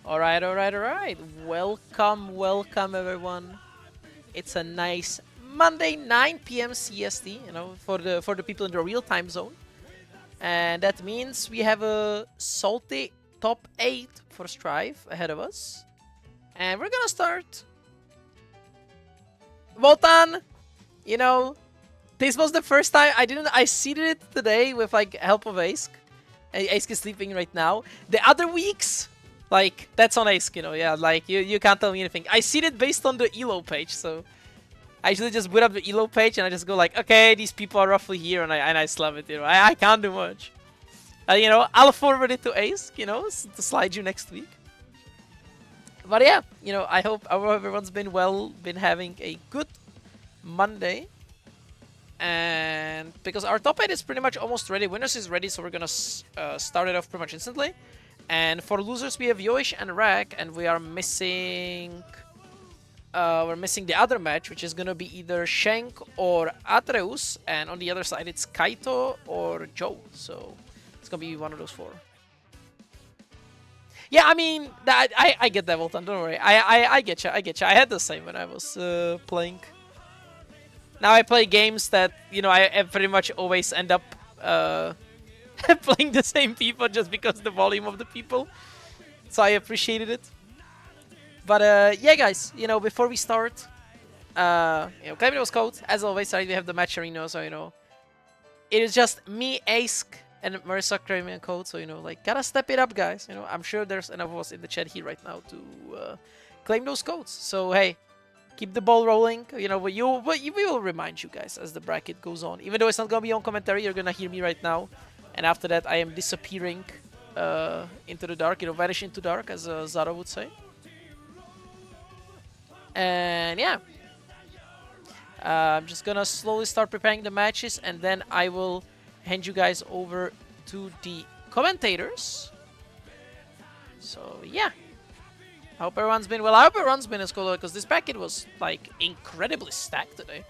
Alright, alright, alright. Welcome, welcome everyone. It's a nice Monday 9 p.m. CST, you know, for the people in the real time zone. And that means we have a salty top 8 for Strive ahead of us. And we're gonna start. Voltan, you know, this was the first time I seeded it today with like help of Ace. Ace is sleeping right now. The other weeks, like, that's on Ace, you know, yeah, like, you can't tell me anything. I seeded based on the ELO page, so I usually just boot up the ELO page and I just go like, okay, these people are roughly here, and I slap it, you know, I can't do much. You know, I'll forward it to Ace, you know, to slide you next week. But yeah, you know, I hope everyone's been well, been having a good Monday. And because our top 8 is pretty much almost ready, Winners is ready, so we're gonna start it off pretty much instantly. And for losers, we have Yoish and Rag, and we are missing... we're missing the other match, which is gonna be either Shank or Atreus, and on the other side it's Kaito or Joe, so it's gonna be one of those 4. Yeah, I mean, I get that, Voltan, don't worry. I get you, I get you. I had the same when I was playing. Now I play games that, you know, I pretty much always end up playing the same people just because the volume of the people. So I appreciated it. But yeah, guys, you know, before we start, you know, claim those codes. As always, right, we have the match arena, so, you know, it is just me, Ace, and Marissa claiming a code. So, you know, like, gotta step it up, guys. You know, I'm sure there's enough of us in the chat here right now to claim those codes. So, hey, keep the ball rolling. You know, we will remind you guys as the bracket goes on. Even though it's not gonna be on commentary, you're gonna hear me right now. And after that, I am disappearing into the dark. You know, vanish into dark, as Zato would say. And yeah, I'm just gonna slowly start preparing the matches, and then I will hand you guys over to the commentators. So yeah, I hope everyone's been well. I hope everyone's been as cool, because this bracket was like incredibly stacked today.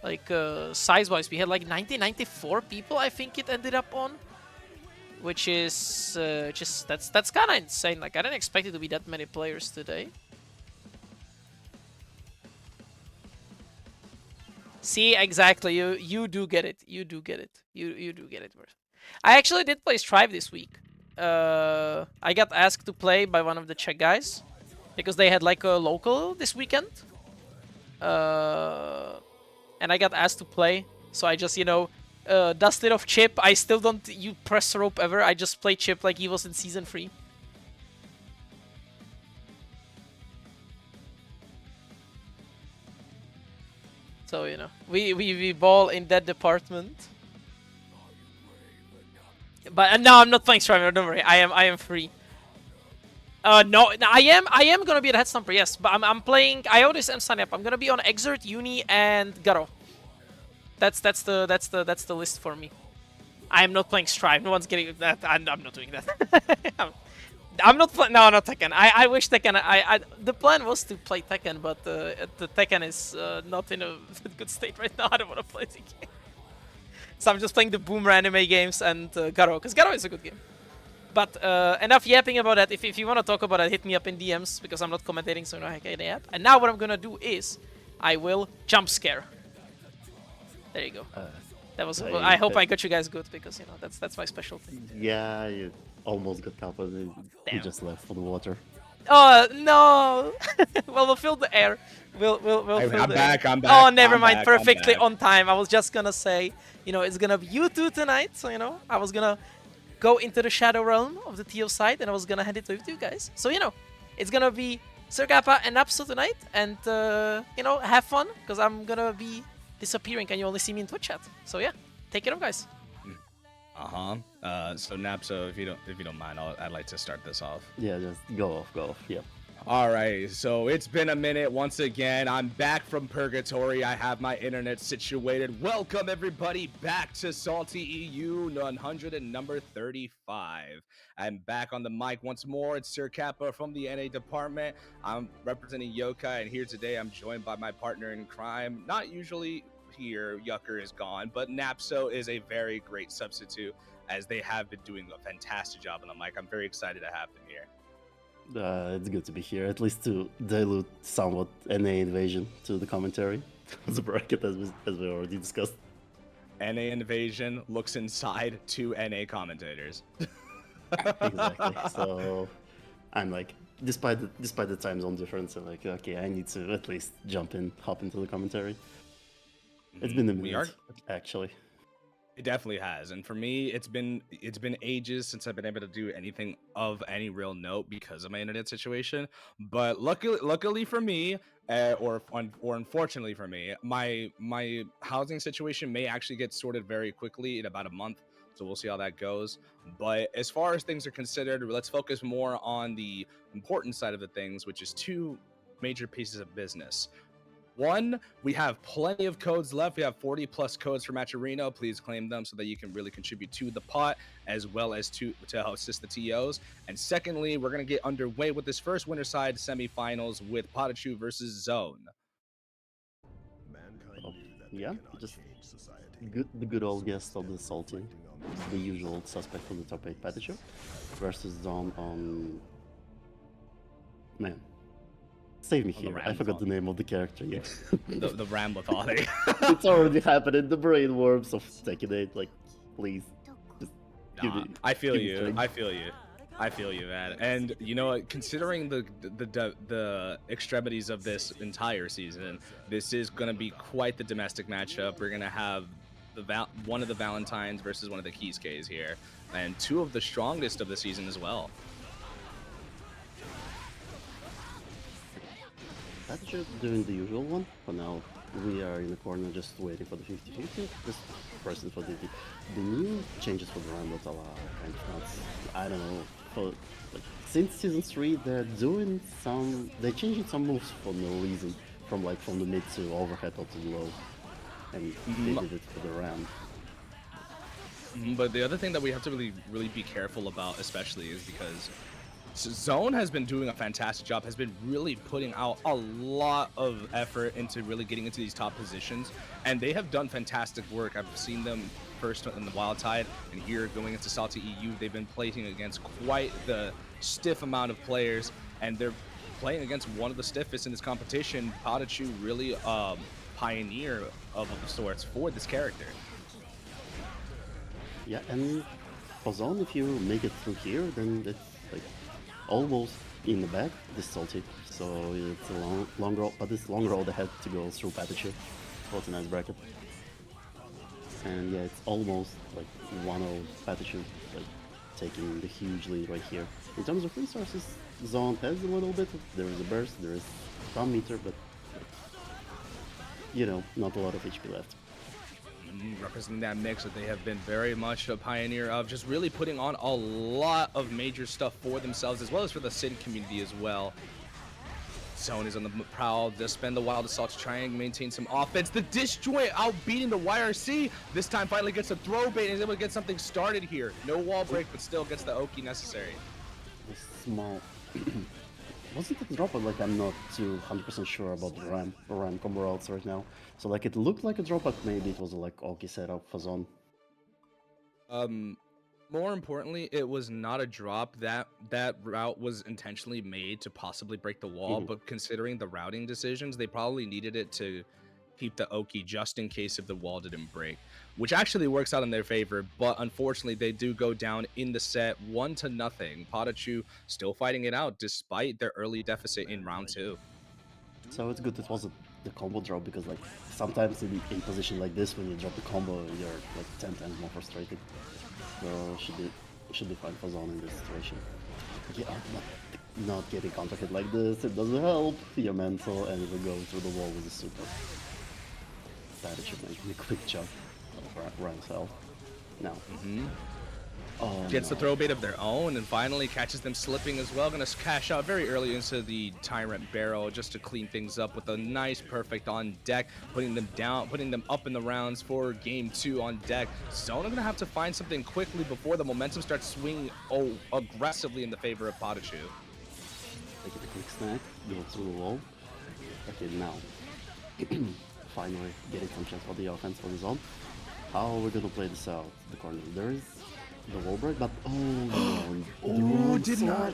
Like size-wise, we had like 94 people. I think it ended up on, which is that's kind of insane. Like, I didn't expect it to be that many players today. See, exactly. You do get it. You do get it. You do get it. I actually did play Strive this week. I got asked to play by one of the Czech guys because they had like a local this weekend. And I got asked to play, so I just dusted off Chipp. I still don't press rope ever. I just play Chipp like he was in season 3. So we ball in that department. But no, I'm not playing Strive. Don't worry. I am free. No, I am gonna be a head stomper. Yes, but I'm playing. I always am signing up. I'm gonna be on Xrd, Uni, and Garo. That's the list for me. I am not playing Strive. No one's getting that. I'm not doing that. I'm not playing. No, not Tekken. I wish Tekken. The plan was to play Tekken, but the Tekken is not in a good state right now. I don't want to play Tekken. So I'm just playing the Boomer anime games and Garo, because Garo is a good game. But enough yapping about that. If you want to talk about it, hit me up in DMs, because I'm not commentating, so I can't yap. And now what I'm gonna do is, I will jump scare. There you go. That was. Well, I hope I got you guys good, because that's my specialty. Yeah, you almost got caught, but you just left for the water. Oh no! Well, we'll fill the air. We'll fill I'm the back. air. I'm back. Oh, never I'm mind. back, Perfectly on time. I was just gonna say, it's gonna be you two tonight. So I was gonna go into the shadow realm of the TO side, and I was gonna hand it to you guys. So it's gonna be Sir Kappa and Napso tonight, and have fun, because I'm gonna be disappearing, and you only see me in Twitch chat. So yeah, take care of guys. So Napso, if you don't mind, I'd like to start this off. Yeah, just go off. Yep. All right, so it's been a minute once again. I'm back from purgatory. I have my internet situated. Welcome everybody back to SaltyEU 100 and number 35. I'm back on the mic once more. It's Sir Kappa from the NA department. I'm representing Yokai, and here today I'm joined by my partner in crime. Not usually here, Yucker is gone, but Napso is a very great substitute, as they have been doing a fantastic job on the mic. I'm very excited to have them here. It's good to be here, at least to dilute somewhat NA invasion to the commentary. The bracket, as we already discussed. NA invasion looks inside two NA commentators. Exactly. So I'm like, despite the time zone difference, I'm like, okay, I need to at least hop into the commentary. It's been a minute, actually. It definitely has, and for me, it's been ages since I've been able to do anything of any real note because of my internet situation. But luckily for me, or unfortunately for me, my housing situation may actually get sorted very quickly in about a month. So we'll see how that goes. But as far as things are considered, let's focus more on the important side of the things, which is two major pieces of business. One, we have plenty of codes left. We have 40 plus codes for Matcherino. Please claim them so that you can really contribute to the pot, as well as to assist the TOs. And secondly, we're going to get underway with this first winter side semifinals with PataChu versus SaltyEU. Yeah, just the good old guest of the Salty, the usual suspect from the top 8 PataChu, versus SaltyEU on... Man. Save me here. I forgot the name of the character. Yeah. the Ramlethal. It's already happening. The brain worms of Tekken 8. Like, please. Just give me, I feel you. I feel you, man. And considering the extremities of this entire season, this is gonna be quite the domestic matchup. We're gonna have one of the Valentines versus one of the Kisuke's here, and two of the strongest of the season as well. PataChu doing the usual one. For now, we are in the corner just waiting for the 50-50. Just pressing for the new changes for the Ramlethal are kind of nuts. I don't know. Since season 3, they're changing some moves for no reason, from the mid to overhead or to low, and they did it for the Ram. But the other thing that we have to really be careful about, especially, is because SaltyEU has been doing a fantastic job, has been really putting out a lot of effort into really getting into these top positions, and they have done fantastic work. I've seen them first in the Wild Tide, and here going into SaltyEU, they've been playing against quite the stiff amount of players, and they're playing against one of the stiffest in this competition. PataChu really pioneer of sorts for this character. Yeah, and for SaltyEU, if you make it through here, then it's like almost in the back, this Salty. So it's a long road, but this long road ahead to go through PataChu. So it's a nice bracket. And yeah, it's almost like 1-0 PataChu, like taking the huge lead right here. In terms of resources, SaltyEU has a little bit. There is a burst, there is some meter, but like, you know, not a lot of HP left. Representing that mix that they have been very much a pioneer of, just really putting on a lot of major stuff for themselves as well as for the Sin community as well. SaltyEU is on the prowl to spend the wild assault to try and maintain some offense. The disjoint outbeating the YRC. This time finally gets a throw bait and is able to get something started here. No wall break, but still gets the Oki necessary. A small wasn't it a drop, but like I'm not too 100% sure about the RAM combo routes right now. So like it looked like a drop, but maybe it was like Oki setup for SaltyEU. More importantly, it was not a drop. That route was intentionally made to possibly break the wall, but considering the routing decisions, they probably needed it to keep the Oki just in case if the wall didn't break, which actually works out in their favor. But unfortunately, they do go down in the set 1-0. PataChu still fighting it out despite their early deficit in round 2. So it's good it wasn't the combo drop, because like sometimes in position like this, when you drop the combo, you're like 10 times more frustrated. So should be fine for SaltyEU in this situation. Yeah, not getting counter hit like this, it doesn't help your mental, and it will go through the wall with a super. PataChu making a quick chop of Ramlethal. Now. Oh, Gets the throw bait of their own and finally catches them slipping as well. Gonna cash out very early into the Tyrant barrel just to clean things up with a nice perfect on deck, putting them down, putting them up in the rounds for game 2 on deck. SaltyEU gonna have to find something quickly before the momentum starts swinging aggressively in the favor of PataChu. Take it a quick snack, go through the wall. Okay, now finally getting some chance for the offense for the SaltyEU. How are we gonna play this out? The corner. There is the wall break, but did not.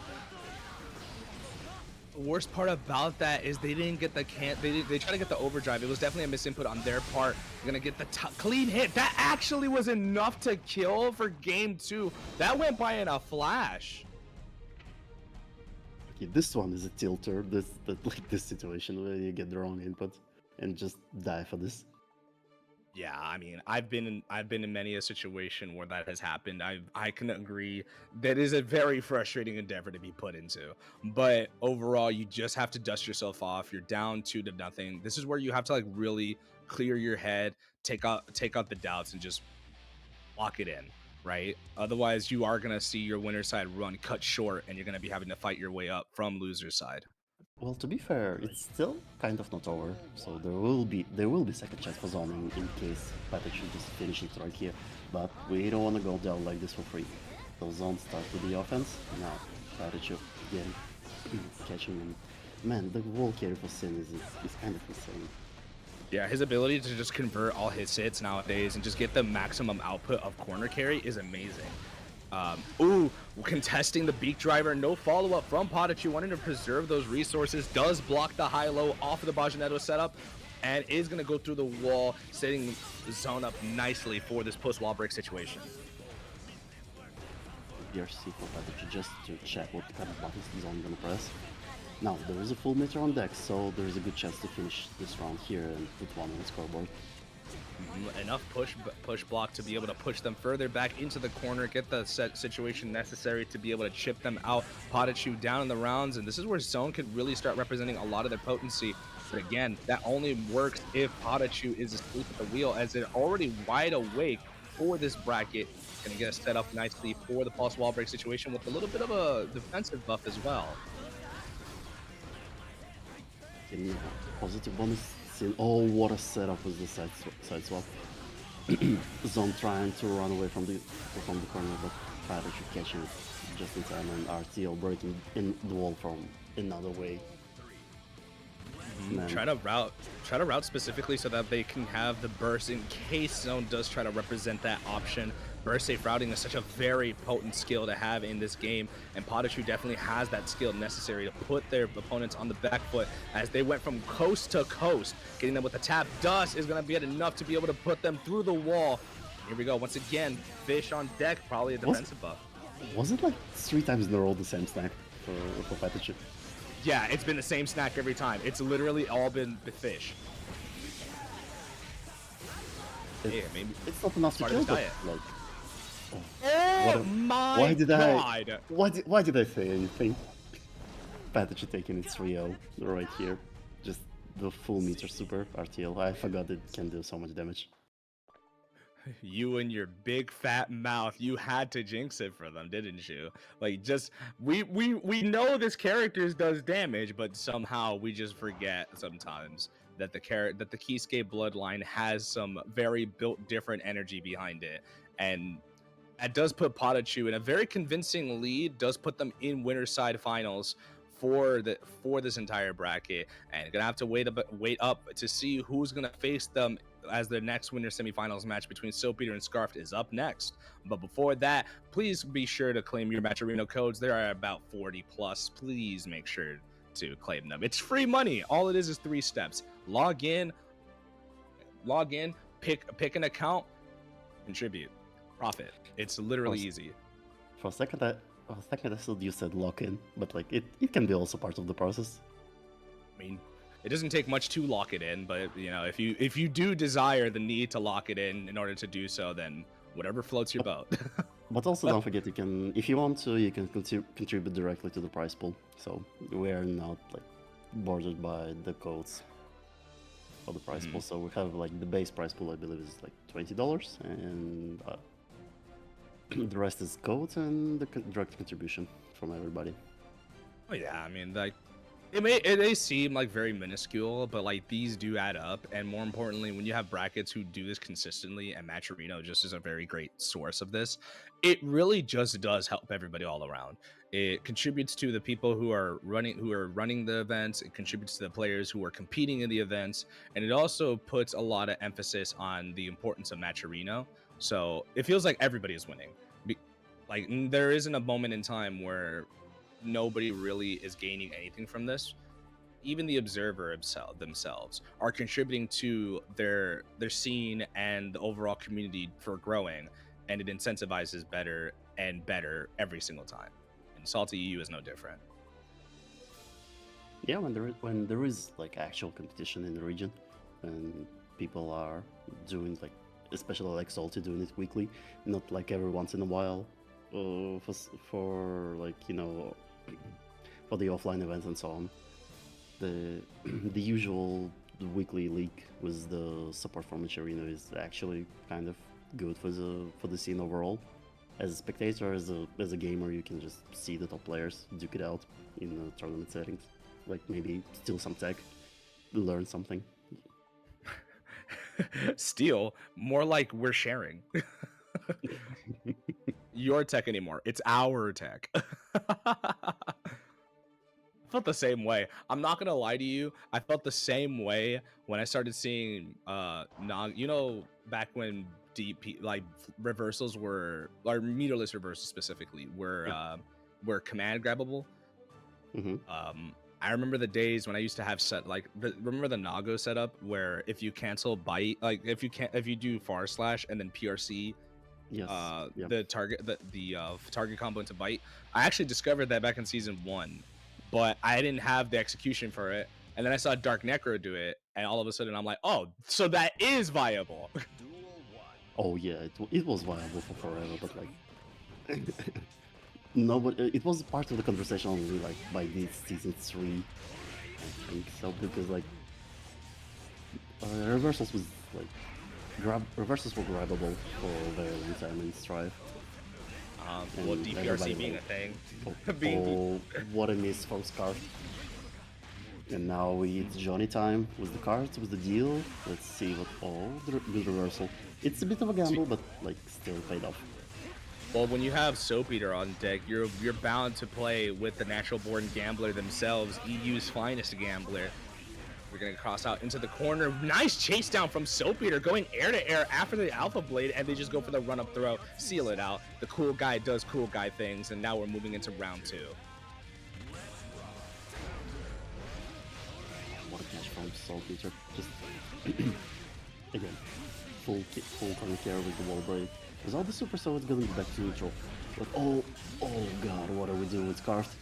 The worst part about that is they didn't get the they tried to get the overdrive. It was definitely a misinput on their part. They're gonna get the clean hit. That actually was enough to kill for game 2. That went by in a flash. Okay, this one is a tilter. This situation where you get the wrong input and just die for this. Yeah, I mean, I've been in many a situation where that has happened. I can agree that is a very frustrating endeavor to be put into. But overall, you just have to dust yourself off. You're down 2-0. This is where you have to like really clear your head, take out the doubts, and just lock it in, right? Otherwise, you are gonna see your winner side run cut short, and you're gonna be having to fight your way up from loser side. Well, to be fair, it's still kind of not over, so there will be second chance for SaltyEU in case PataChu just finishes right here. But we don't want to go down like this for free. So SaltyEU starts with the offense. Now PataChu again catching him. Man, the wall carry for Sin is kind of insane. Yeah, his ability to just convert all his hits nowadays and just get the maximum output of corner carry is amazing. Contesting the beak driver, no follow-up from PataChu, wanting to preserve those resources, does block the high-low off of the Bajanetto setup, and is going to go through the wall, setting SaltyEU up nicely for this post-wall break situation. DRC for PataChu just to check what kind of buttons SaltyEU gonna press. Now, there is a full meter on deck, so there is a good chance to finish this round here and put one on the scoreboard. Enough push block to be able to push them further back into the corner, get the set situation necessary to be able to chip them out. PataChu down in the rounds, and this is where SaltyEU could really start representing a lot of their potency. But again, that only works if PataChu is asleep at the wheel, as they're already wide awake for this bracket. Gonna get us set up nicely for the pulse wall break situation with a little bit of a defensive buff as well. Getting a positive bonus. Oh, what a setup was the side swap. SaltyEU trying to run away from the corner, but PataChu catching it just in time, and RTL breaking in the wall from another way. Man. Try to route specifically so that they can have the burst in case soHn does try to represent that option. Burst safe routing is such a very potent skill to have in this game, and PataChu definitely has that skill necessary to put their opponents on the back foot as they went from coast to coast. Getting them with the tap dust is going to be enough to be able to put them through the wall. Here we go. Once again, fish on deck, probably a defensive buff. Was it like 3 times in a row the same snack for PataChu? Yeah, it's been the same snack every time. It's literally all been the fish. Yeah, maybe it's not enough to kill, but like. Oh my why did god! Why did I say anything? PataChu taking its 3-0 right here. Just the full meter super RTL. I forgot it can do so much damage. You and your big fat mouth, you had to jinx it for them, didn't you? Like, just we know this character does damage, but somehow we just forget sometimes that the Kisuke bloodline has some very built different energy behind it, and that does put PataChu in a very convincing lead. Does put them in winner side finals for this entire bracket, and gonna have to wait up to see who's gonna face them as their next winner semifinals match between Sopeter and Scarfed is up next. But before that, please be sure to claim your Matcherino codes. There are about 40 plus. Please make sure to claim them. It's free money. All it is 3 steps. Log in, pick an account, contribute, profit. It's literally easy. For a second I thought you said lock in, but like it can be also part of the process. I mean, it doesn't take much to lock it in, but you know, if you do desire the need to lock it in order to do so, then whatever floats your boat. But also don't forget, you can, if you want to, you can contribute directly to the prize pool. So we are not like bordered by the codes for the prize pool. So we have like the base prize pool, I believe, is like $20, and the rest is codes and the direct contribution from everybody. Oh yeah, I mean, like it may seem like very minuscule, but like these do add up, and more importantly, when you have brackets who do this consistently, and Matcherino just is a very great source of this, it really just does help everybody all around. It contributes to the people who are running the events. It contributes to the players who are competing in the events, and it also puts a lot of emphasis on the importance of Matcherino. So it feels like everybody is winning. Like there isn't a moment in time where nobody really is gaining anything from this. Even the observer themselves are contributing to their scene and the overall community for growing, and it incentivizes better and better every single time. And SaltyEU is no different. Yeah, when there is like actual competition in the region, and people are doing like, especially like Salty, doing it weekly, not like every once in a while, for like, you know, for the offline events and so on. The usual weekly league with the support for Matcherino is actually kind of good for the scene overall. As a spectator, as a gamer, you can just see the top players duke it out in the tournament settings. Like maybe steal some tech, learn something. Steal? More like we're sharing. Your tech anymore. It's our tech. I felt the same way. I'm not gonna lie to you. I felt the same way when I started seeing you know, back when DP like reversals were, or meterless reversals specifically, were command grabbable. I remember the days when I used to have remember the Nago setup where if you cancel bite, like if you do far slash and then PRC, yes, the target combo into bite. I actually discovered that back in season 1, but I didn't have the execution for it. And then I saw Dark Necro do it, and all of a sudden I'm like, oh, so that is viable. Oh yeah, it was viable for forever, but like no, but it was part of the conversation only like by this season 3, I think so, because like reversals was like reversals were grabbable for a very long time in Strive. Well, DPRC being a thing. Oh, what a miss from Scarf. And now it's Johnny time with the cards, with the deal. Let's see what. Oh, the good reversal. It's a bit of a gamble, but like still paid off. Well, when you have Sopeter on deck, you're bound to play with the natural born gambler themselves, EU's finest gambler. We're gonna cross out into the corner. Nice chase down from Soap Eater, going air to air after the Alpha Blade, and they just go for the run up throw, seal it out. The cool guy does cool guy things, and now we're moving into round 2. What a catch from Salty. Just again, full current care with the wall break. Without the super, so it's gonna be back to neutral. But oh god, what are we doing with Scarf?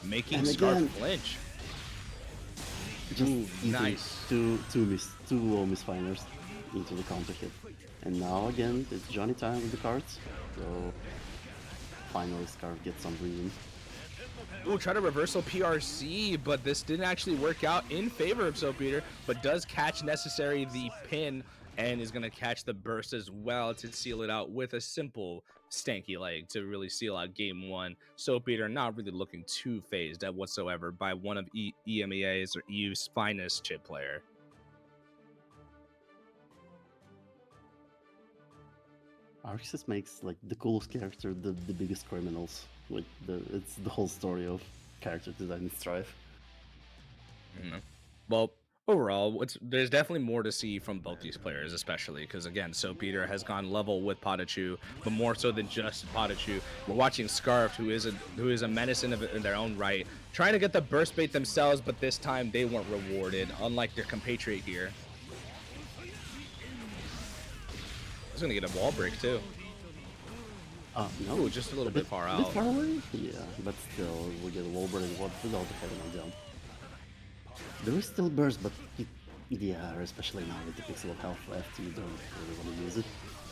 Making And Scarf again, flinch. Just nice. Two low misfires into the counter hit. And now again, it's Johnny time with the cards. So finally Scarf gets some breathing. Ooh, try to reversal PRC, but this didn't actually work out in favor of Soap Eater, but does catch necessary the pin and is going to catch the burst as well to seal it out with a simple stanky leg to really seal out game 1. Soap Eater not really looking too phased at whatsoever by one of EMEA's or EU's finest chip player. Arxis makes like the coolest character, the biggest criminals. Like it's the whole story of character design in Strive. Well, overall, there's definitely more to see from both these players, especially because again, Soap Eater has gone level with PataChu, but more so than just PataChu. We're watching Scarf, who is a menace in their own right, trying to get the burst bait themselves, but this time they weren't rewarded, unlike their compatriot here. He's gonna get a wall break too. No, Ooh, just a little bit far out. A bit far away? Yeah, but still, we get a wall break without the heading on jump. There is still burst, but yeah, especially now with the pixel of health left, you don't really want to use it.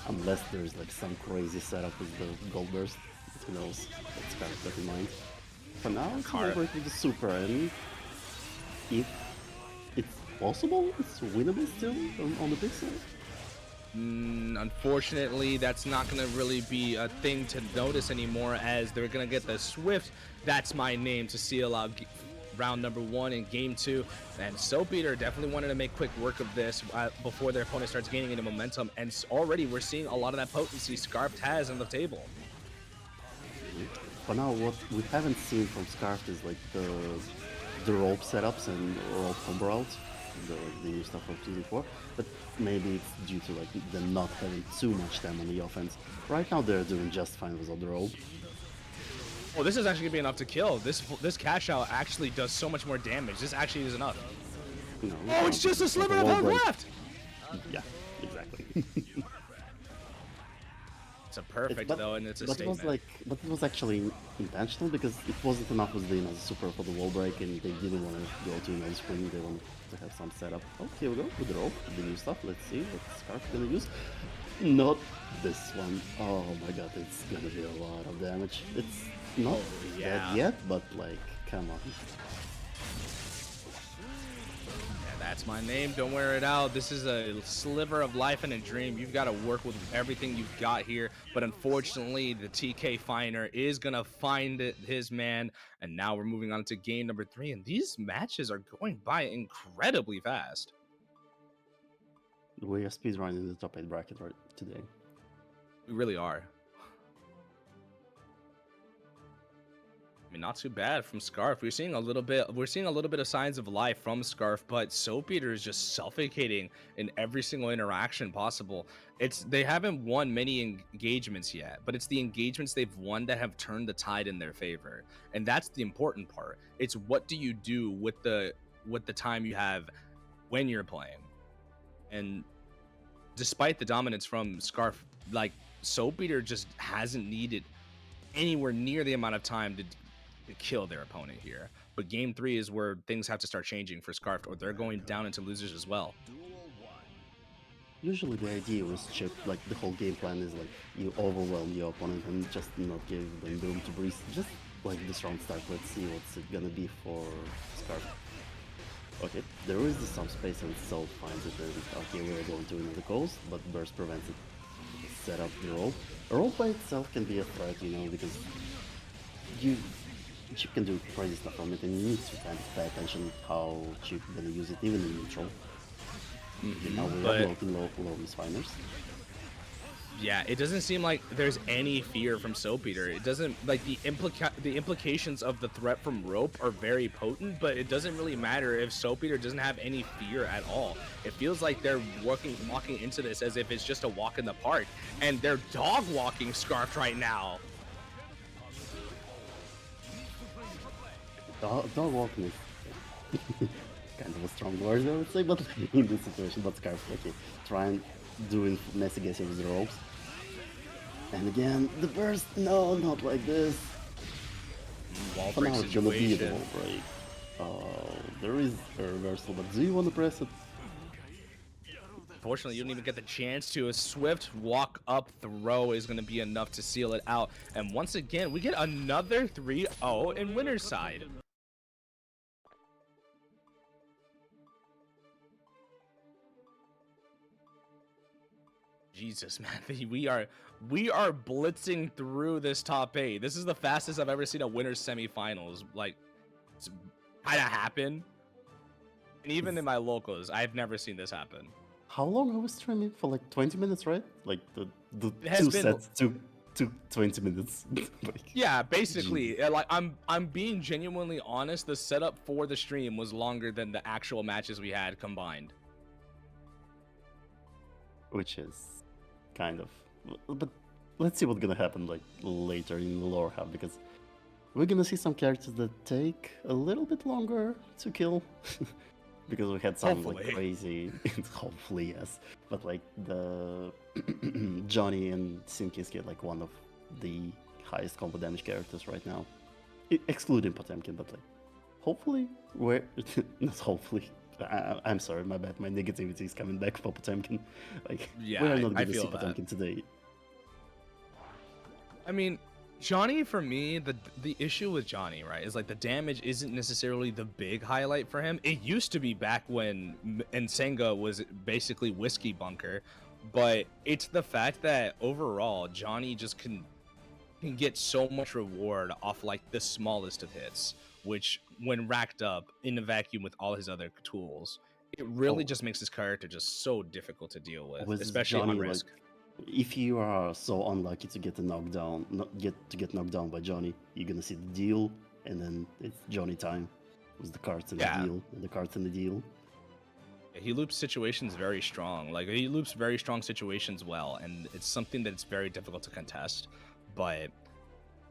Unless there's like some crazy setup with the gold burst. Who knows? That's kind of got in mind. For now, it's a wall break with the super, and if it's possible, it's winnable still on the pixel. Unfortunately, that's not going to really be a thing to notice anymore, as they're going to get the Swift "That's My Name" to seal out round number 1 in game 2. And Soap Eater definitely wanted to make quick work of this before their opponent starts gaining any momentum, and already we're seeing a lot of that potency Scarf has on the table. For now, what we haven't seen from Scarf is like the rope setups and rope combo routes, the new stuff from 2D4, but maybe it's due to like them not having too much time on the offense. Right now they're doing just fine without the rope. Oh, this is actually gonna be enough to kill. This cash out actually does so much more damage. This actually is enough. No, oh, it's just a sliver of health left! Yeah, exactly. It's a perfect though, and it's a statement. But it was actually intentional because it wasn't enough with the super for the wall break, and they didn't want to go to another spring. They wanted to have some setup. Oh, here we go with the rope, the new stuff. Let's see what Scarf is gonna use. Not this one. Oh my god, it's gonna be a lot of damage. It's not dead yet, but like, come on. That's my name. Don't wear it out. This is a sliver of life and a dream. You've got to work with everything you've got here. But unfortunately, the TK Finder is going to find his man. And now we're moving on to game number 3. And these matches are going by incredibly fast. We are speedrunning the top 8 bracket right today. We really are. I mean, not too bad from Scarf. We're seeing a little bit of signs of life from Scarf, but Soap Eater is just suffocating in every single interaction possible. They haven't won many engagements yet, but it's the engagements they've won that have turned the tide in their favor. And that's the important part. It's what do you do with the time you have when you're playing. And despite the dominance from Scarf, like, Soap Eater just hasn't needed anywhere near the amount of time to kill their opponent here. But game 3 is where things have to start changing for Scarf, or they're going down into losers as well. Usually the idea was Chipp, like the whole game plan is like you overwhelm your opponent and just not give them room to breathe. Just like this round start, let's see what's it gonna be for Scarf. Okay, there is the subspace and Self finds it, and okay, we're going to another coast, but Burst prevents it. Set up the rope. A rope by itself can be a threat, you know, because Chipp can do crazy stuff from it, and you need to kind of pay attention how Chipp gonna use it, even in neutral. Now we are low misfiners. Yeah, it doesn't seem like there's any fear from Soap Eater. It doesn't like the implications of the threat from Rope are very potent, but it doesn't really matter if Soap Eater doesn't have any fear at all. It feels like they're walking into this as if it's just a walk in the park, and they're dog walking Scarf right now. Dog walking is kind of a strong word, I would say, but in this situation, but Scarf, okay, trying doing messy guessing with the ropes. And again, the burst, no, not like this. Wall For break now it's gonna be the situation. wall break. There is a reversal, but do you want to press it? Unfortunately, you don't even get the chance to. A swift walk up throw is going to be enough to seal it out. And once again, we get another 3-0 in winner's side. Jesus, man, we are blitzing through this top 8. This is the fastest I've ever seen a winner's semifinals. Like, it's kind of happen. And even in my locals, I've never seen this happen. How long are we streaming? For like 20 minutes, right? Like the It has two been- sets took 20 minutes. Like, Yeah, basically, like I'm being genuinely honest. The setup for the stream was longer than the actual matches we had combined. which is kind of, but let's see what's gonna happen like later in the lower half, because we're gonna see some characters that take a little bit longer to kill. Because we had some like Hopefully. crazy, hopefully yes, but like the Johnny and Simkis get like one of the highest combo damage characters right now, excluding Potemkin, but like hopefully we're not hopefully. I'm sorry, my bad. My negativity is coming back for Potemkin. Like, Yeah, we are not I going to see feel that. Potemkin today. I mean, Johnny, for me, the issue with Johnny, right, is like the damage isn't necessarily the big highlight for him. It used to be back when Nsenga was basically Whiskey Bunker, but it's the fact that overall Johnny just can get so much reward off like the smallest of hits, which when racked up in a vacuum with all his other tools, it really just makes his character just so difficult to deal with, especially on risk. Like, if you are so unlucky to get a knockdown, get knocked down by Johnny, you're gonna see the deal, and then it's Johnny time with the cards and the deal, and the cards and the deal. He loops situations very strong. Like, he loops very strong situations well, and it's something that's very difficult to contest. But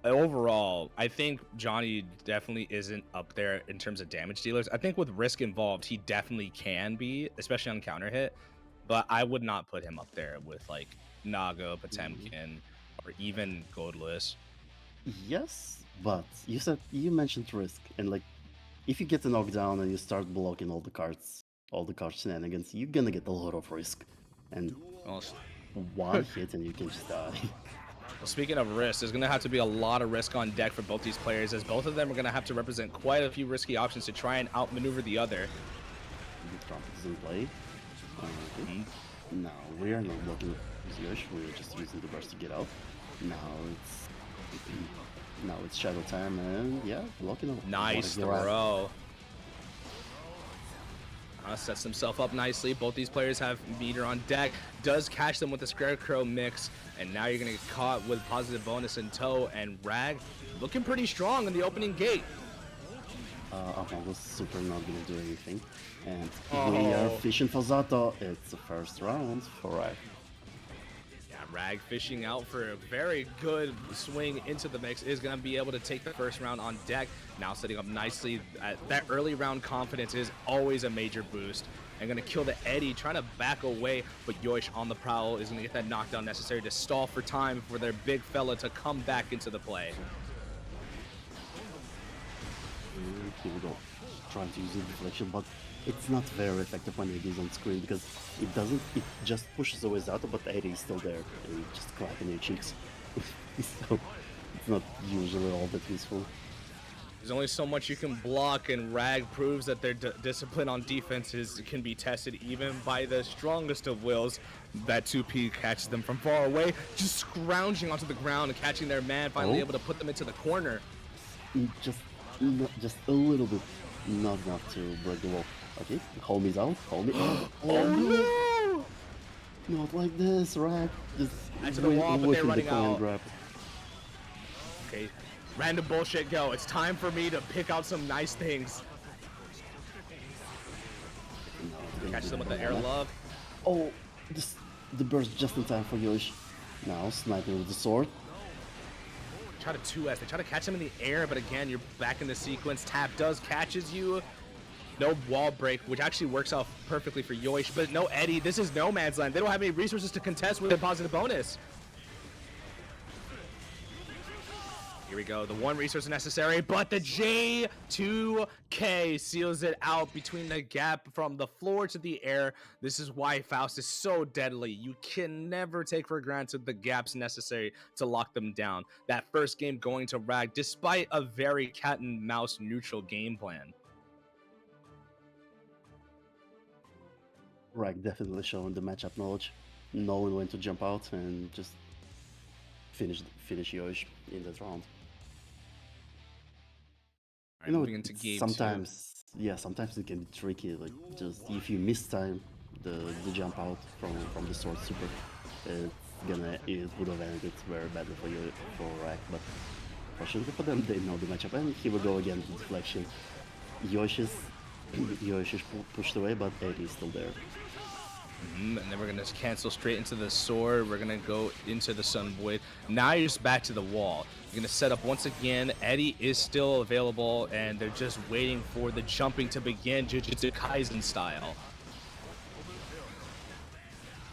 overall, I think Johnny definitely isn't up there in terms of damage dealers. I think with risk involved, he definitely can be, especially on counter hit. But I would not put him up there with like Naga, Potemkin, or even Godless. Yes, but you mentioned risk, and like if you get a knockdown and you start blocking all the cards shenanigans, you're gonna get a lot of risk, and one hit and you can just die. Well, speaking of risk, there's going to have to be a lot of risk on deck for both these players, as both of them are going to have to represent quite a few risky options to try and outmaneuver the other. The trumpet doesn't play. No, we are not blocking with Yoish, we're just using the burst to get out. Now it's Shadow time, and yeah, blocking out. Nice throw. Sets himself up nicely. Both these players have meter on deck. Does catch them with the Scarecrow mix, and now you're gonna get caught with positive bonus in tow. And Rag looking pretty strong in the opening gate. Was super not gonna do anything, and we are fishing for Zato. It's the first round for Rag. Yeah, Rag fishing out for a very good swing into the mix, is gonna be able to take the first round on deck. Now setting up nicely. That early round confidence is always a major boost. And gonna kill the Eddie, trying to back away, but Yoish on the prowl is gonna get that knockdown necessary to stall for time for their big fella to come back into the play. Here we go. Trying to use the deflection, but it's not very effective when it is on screen, because it just pushes away Zato, but the Eddie is still there and just clapping your cheeks. So it's not usually all that useful. There's only so much you can block, and Rag proves that their discipline on defenses can be tested even by the strongest of wills. That 2P catches them from far away, just scrounging onto the ground and catching their man, finally able to put them into the corner. Just a little bit, not enough to break the wall. Okay, homie's out. Homie. Oh no! Not like this, right? Just Back to the wall, but they're waiting the running coin out. grab. Okay, random bullshit go. It's time for me to pick out some nice things. Catch them with the air love. Oh, the burst just in time for Yoish. Now sniping with the sword. Try to 2S. They try to catch him in the air, but again, you're back in the sequence. Tap does catches you. No wall break, which actually works out perfectly for Yoish, but no Eddie. This is no man's land. They don't have any resources to contest with a positive bonus. Here we go. The one resource necessary, but the J2K seals it out between the gap from the floor to the air. This is why Faust is so deadly. You can never take for granted the gaps necessary to lock them down. That first game going to RhagTheDuckle, despite a very cat and mouse neutral game plan. RhagTheDuckle definitely showing the matchup knowledge, knowing when to jump out and just finish Yoish in that round. Right, moving into game sometimes, yeah, sometimes it can be tricky. Like just if you miss time, the jump out from the sword super, it would have ended very badly for you for RhagTheDuckle. But fortunately for them, they know the matchup. And here we go again, the deflection. Yoish is pushed away, but Eddie is still there. And then we're gonna cancel straight into the sword. We're gonna go into the Sun Void. Now you're just back to the wall. You're gonna set up once again. Eddie is still available, and they're just waiting for the jumping to begin, Jujutsu Kaisen style.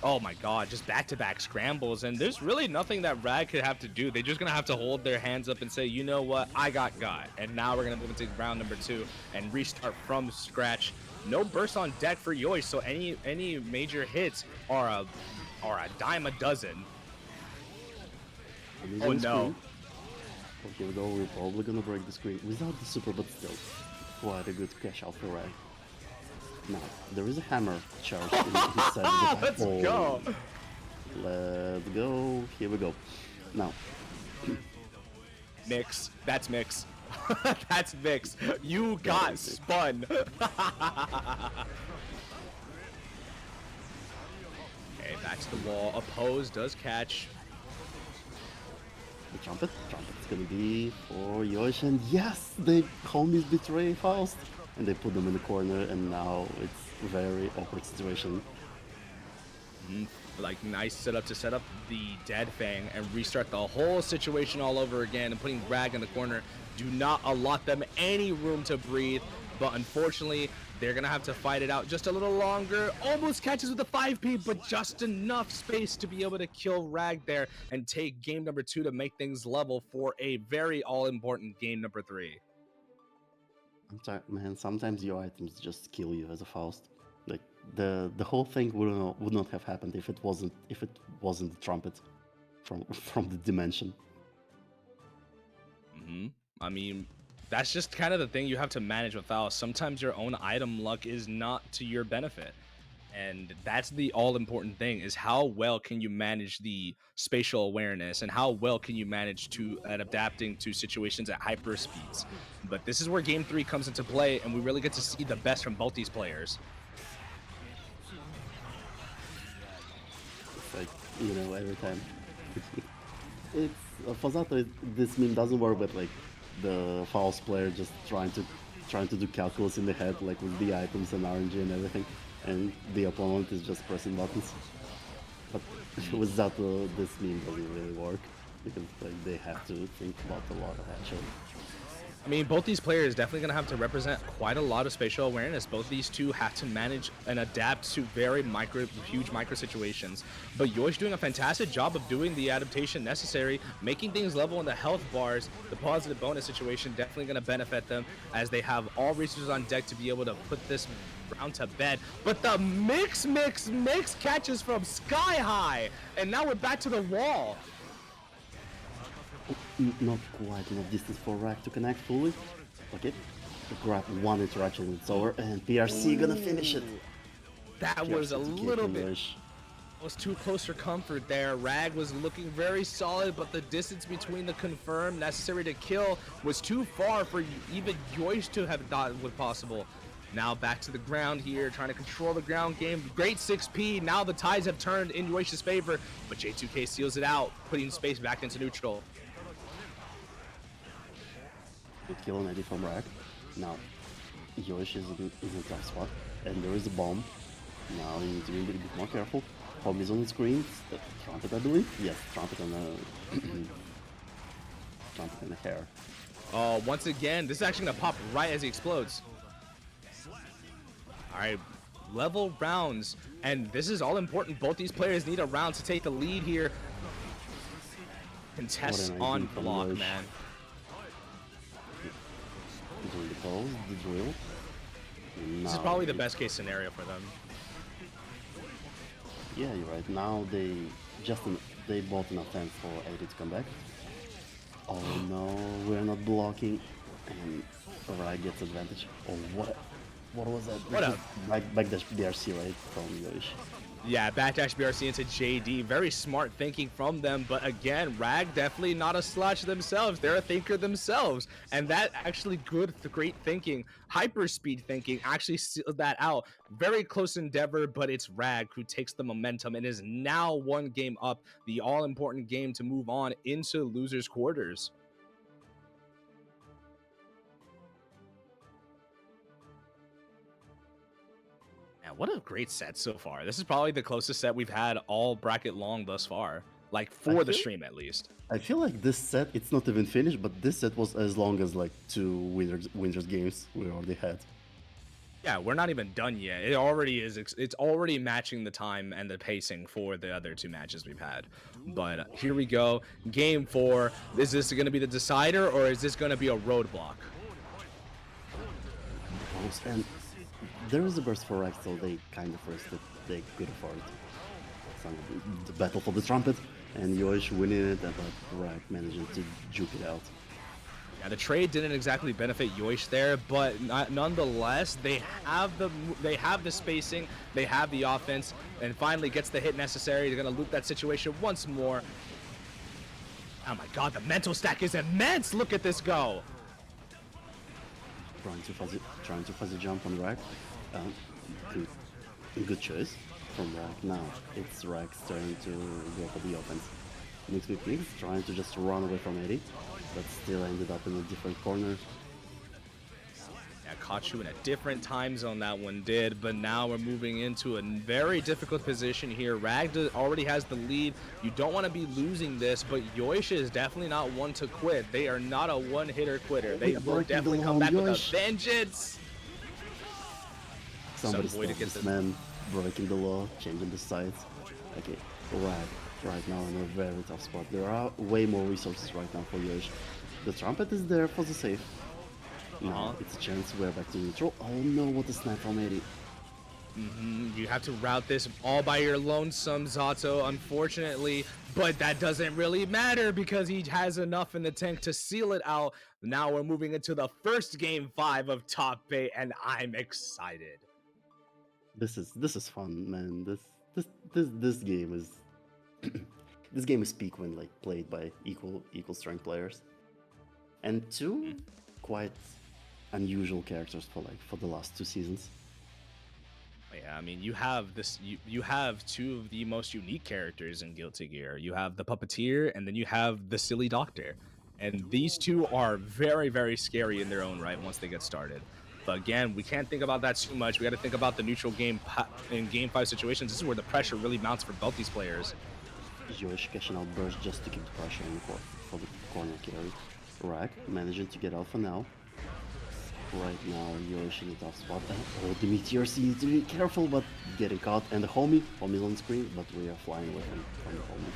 Oh my god, just back-to-back scrambles, and there's really nothing that RhagTheDuckle could have to do. They're just gonna have to hold their hands up and say, you know what, I got. And now we're gonna move into round number 2 and restart from scratch. No burst on deck for Yoish, so any major hits are a dime a dozen. Oh no. Okay, we go. We're probably gonna break the screen without the super, but still quite a good cash out for RhagTheDuckle. Now, there is a hammer charged inside the Let's go! Let's go. Here we go. Now. Mix. That's Mix. That's Mix. You got spun. Okay, back to the wall. Oppose does catch. The trumpet. Trumpet's gonna be for Yoish, and yes, the homies betray Faust. And they put them in the corner, and now it's a very awkward situation. Like, nice setup to set up the Dead Fang and restart the whole situation all over again, and putting RhagTheDuckle in the corner do not allot them any room to breathe, but unfortunately they're gonna have to fight it out just a little longer. Almost catches with the 5P, but just enough space to be able to kill RhagTheDuckle there and take game number 2 to make things level for a very all-important game number 3. Man, sometimes your items just kill you as a Faust. Like the whole thing would not have happened if it wasn't the trumpet from the dimension. I mean, that's just kind of the thing you have to manage with Faust. Sometimes your own item luck is not to your benefit. And that's the all-important thing, is how well can you manage the spatial awareness and how well can you manage at adapting to situations at hyper speeds. But this is where game 3 comes into play, and we really get to see the best from both these players. It's like, you know, every time. It's for Zato, this meme doesn't work, but like the Faust player just trying to do calculus in the head, like with the items and RNG and everything. And the opponent is just pressing buttons. But with Zato, this meme doesn't really work, because like they have to think about a lot of action. I mean, both these players definitely going to have to represent quite a lot of spatial awareness. Both these two have to manage and adapt to very huge micro situations. But Yoish doing a fantastic job of doing the adaptation necessary, making things level in the health bars. The positive bonus situation definitely going to benefit them, as they have all resources on deck to be able to put this round to bed. But the mix catches from sky high, and now we're back to the wall. Not quite enough distance for RhagTheDuckle to connect fully. Okay, grab one interaction, it's over, and PRC gonna finish it. That was a little bit... was too close for comfort there. RhagTheDuckle was looking very solid, but the distance between the confirm necessary to kill was too far for even Yoish to have thought was possible. Now back to the ground here, trying to control the ground game. Great 6P. Now the tides have turned in Yoish's favor, but J2K seals it out, putting space back into neutral. Good kill on Eddie from RhagTheDuckle. Now, Yoish is in a tough spot, and there is a bomb. Now you need to be a little bit more careful. Bomb is on the screen. Trumpet, I believe? Yes, trumpet and a... trumpet and a hair. Oh, once again, this is actually gonna pop right as he explodes. All right, level rounds, and this is all important. Both these players need a round to take the lead here. Contest on block, man. Doing the calls, the drill. This is probably the best case scenario for them. Yeah, you're right. Now they bought enough time for AD to come back. Oh no, we're not blocking, and RhagTheDuckle gets advantage. Oh, what was that? What up? Backdash BRC, right, from Yoish. Yeah, backdash BRC into JD. Very smart thinking from them, but again, RhagTheDuckle definitely not a slouch themselves. They're a thinker themselves, and that actually great thinking, hyperspeed thinking actually sealed that out. Very close endeavor, but it's RhagTheDuckle who takes the momentum and is now one game up, the all-important game to move on into losers quarters. What a great set so far. This is probably the closest set we've had all bracket long thus far, like for the stream at least. I feel like this set, it's not even finished, but this set was as long as like 2 winners games we already had. Yeah, we're not even done yet. It already is. It's already matching the time and the pacing for the other 2 matches we've had. But here we go. Game 4. Is this going to be the decider, or is this going to be a roadblock? And there is a burst for RhagTheDuckle, so they kind of rested. They could afford the battle for the trumpet, and Yoish winning it, but RhagTheDuckle managing to juke it out. Yeah, the trade didn't exactly benefit Yoish there, but nonetheless, they have the spacing, they have the offense, and finally gets the hit necessary. They're gonna loop that situation once more. Oh my god, the mental stack is immense! Look at this go! Trying to fuzzy jump on RhagTheDuckle. Good choice from RhagTheDuckle. Now it's RhagTheDuckle's turn to go for the offense. Mix with Mix, trying to just run away from Eddie, but still ended up in a different corner. Yeah, KaitouDandy in a different time zone that one did, but now we're moving into a very difficult position here. RhagTheDuckle already has the lead. You don't want to be losing this, but Yoish is definitely not one to quit. They are not a one-hitter quitter. They will definitely come back with a vengeance. Somebody stop this man breaking the law, changing the sides. Okay, right now in a very tough spot. There are way more resources right now for Yoish. The trumpet is there for the safe. Now it's a chance. We're back to neutral. Oh no, what a snipe from Eddie. You have to route this all by your lonesome, Zato, unfortunately, but that doesn't really matter because he has enough in the tank to seal it out. Now we're moving into the first game 5 of top 8, and I'm excited. This is fun, man. This game is this game is peak when like played by equal strength players, and 2 quite unusual characters for the last 2 seasons. Yeah, I mean, you have this. You have 2 of the most unique characters in Guilty Gear. You have the Puppeteer, and then you have the Silly Doctor, and these 2 are very, very scary in their own right once they get started. But again, we can't think about that too much. We got to think about the neutral game in Game 5 situations. This is where the pressure really mounts for both these players. Yoish cashing out burst just to keep the pressure on the court for the corner carry. RhagTheDuckle managing to get alpha now. Right now, Yoish in a tough spot. Oh, the meteors, you need to be careful, but getting caught. And the homie's on screen, but we are flying away from the homie.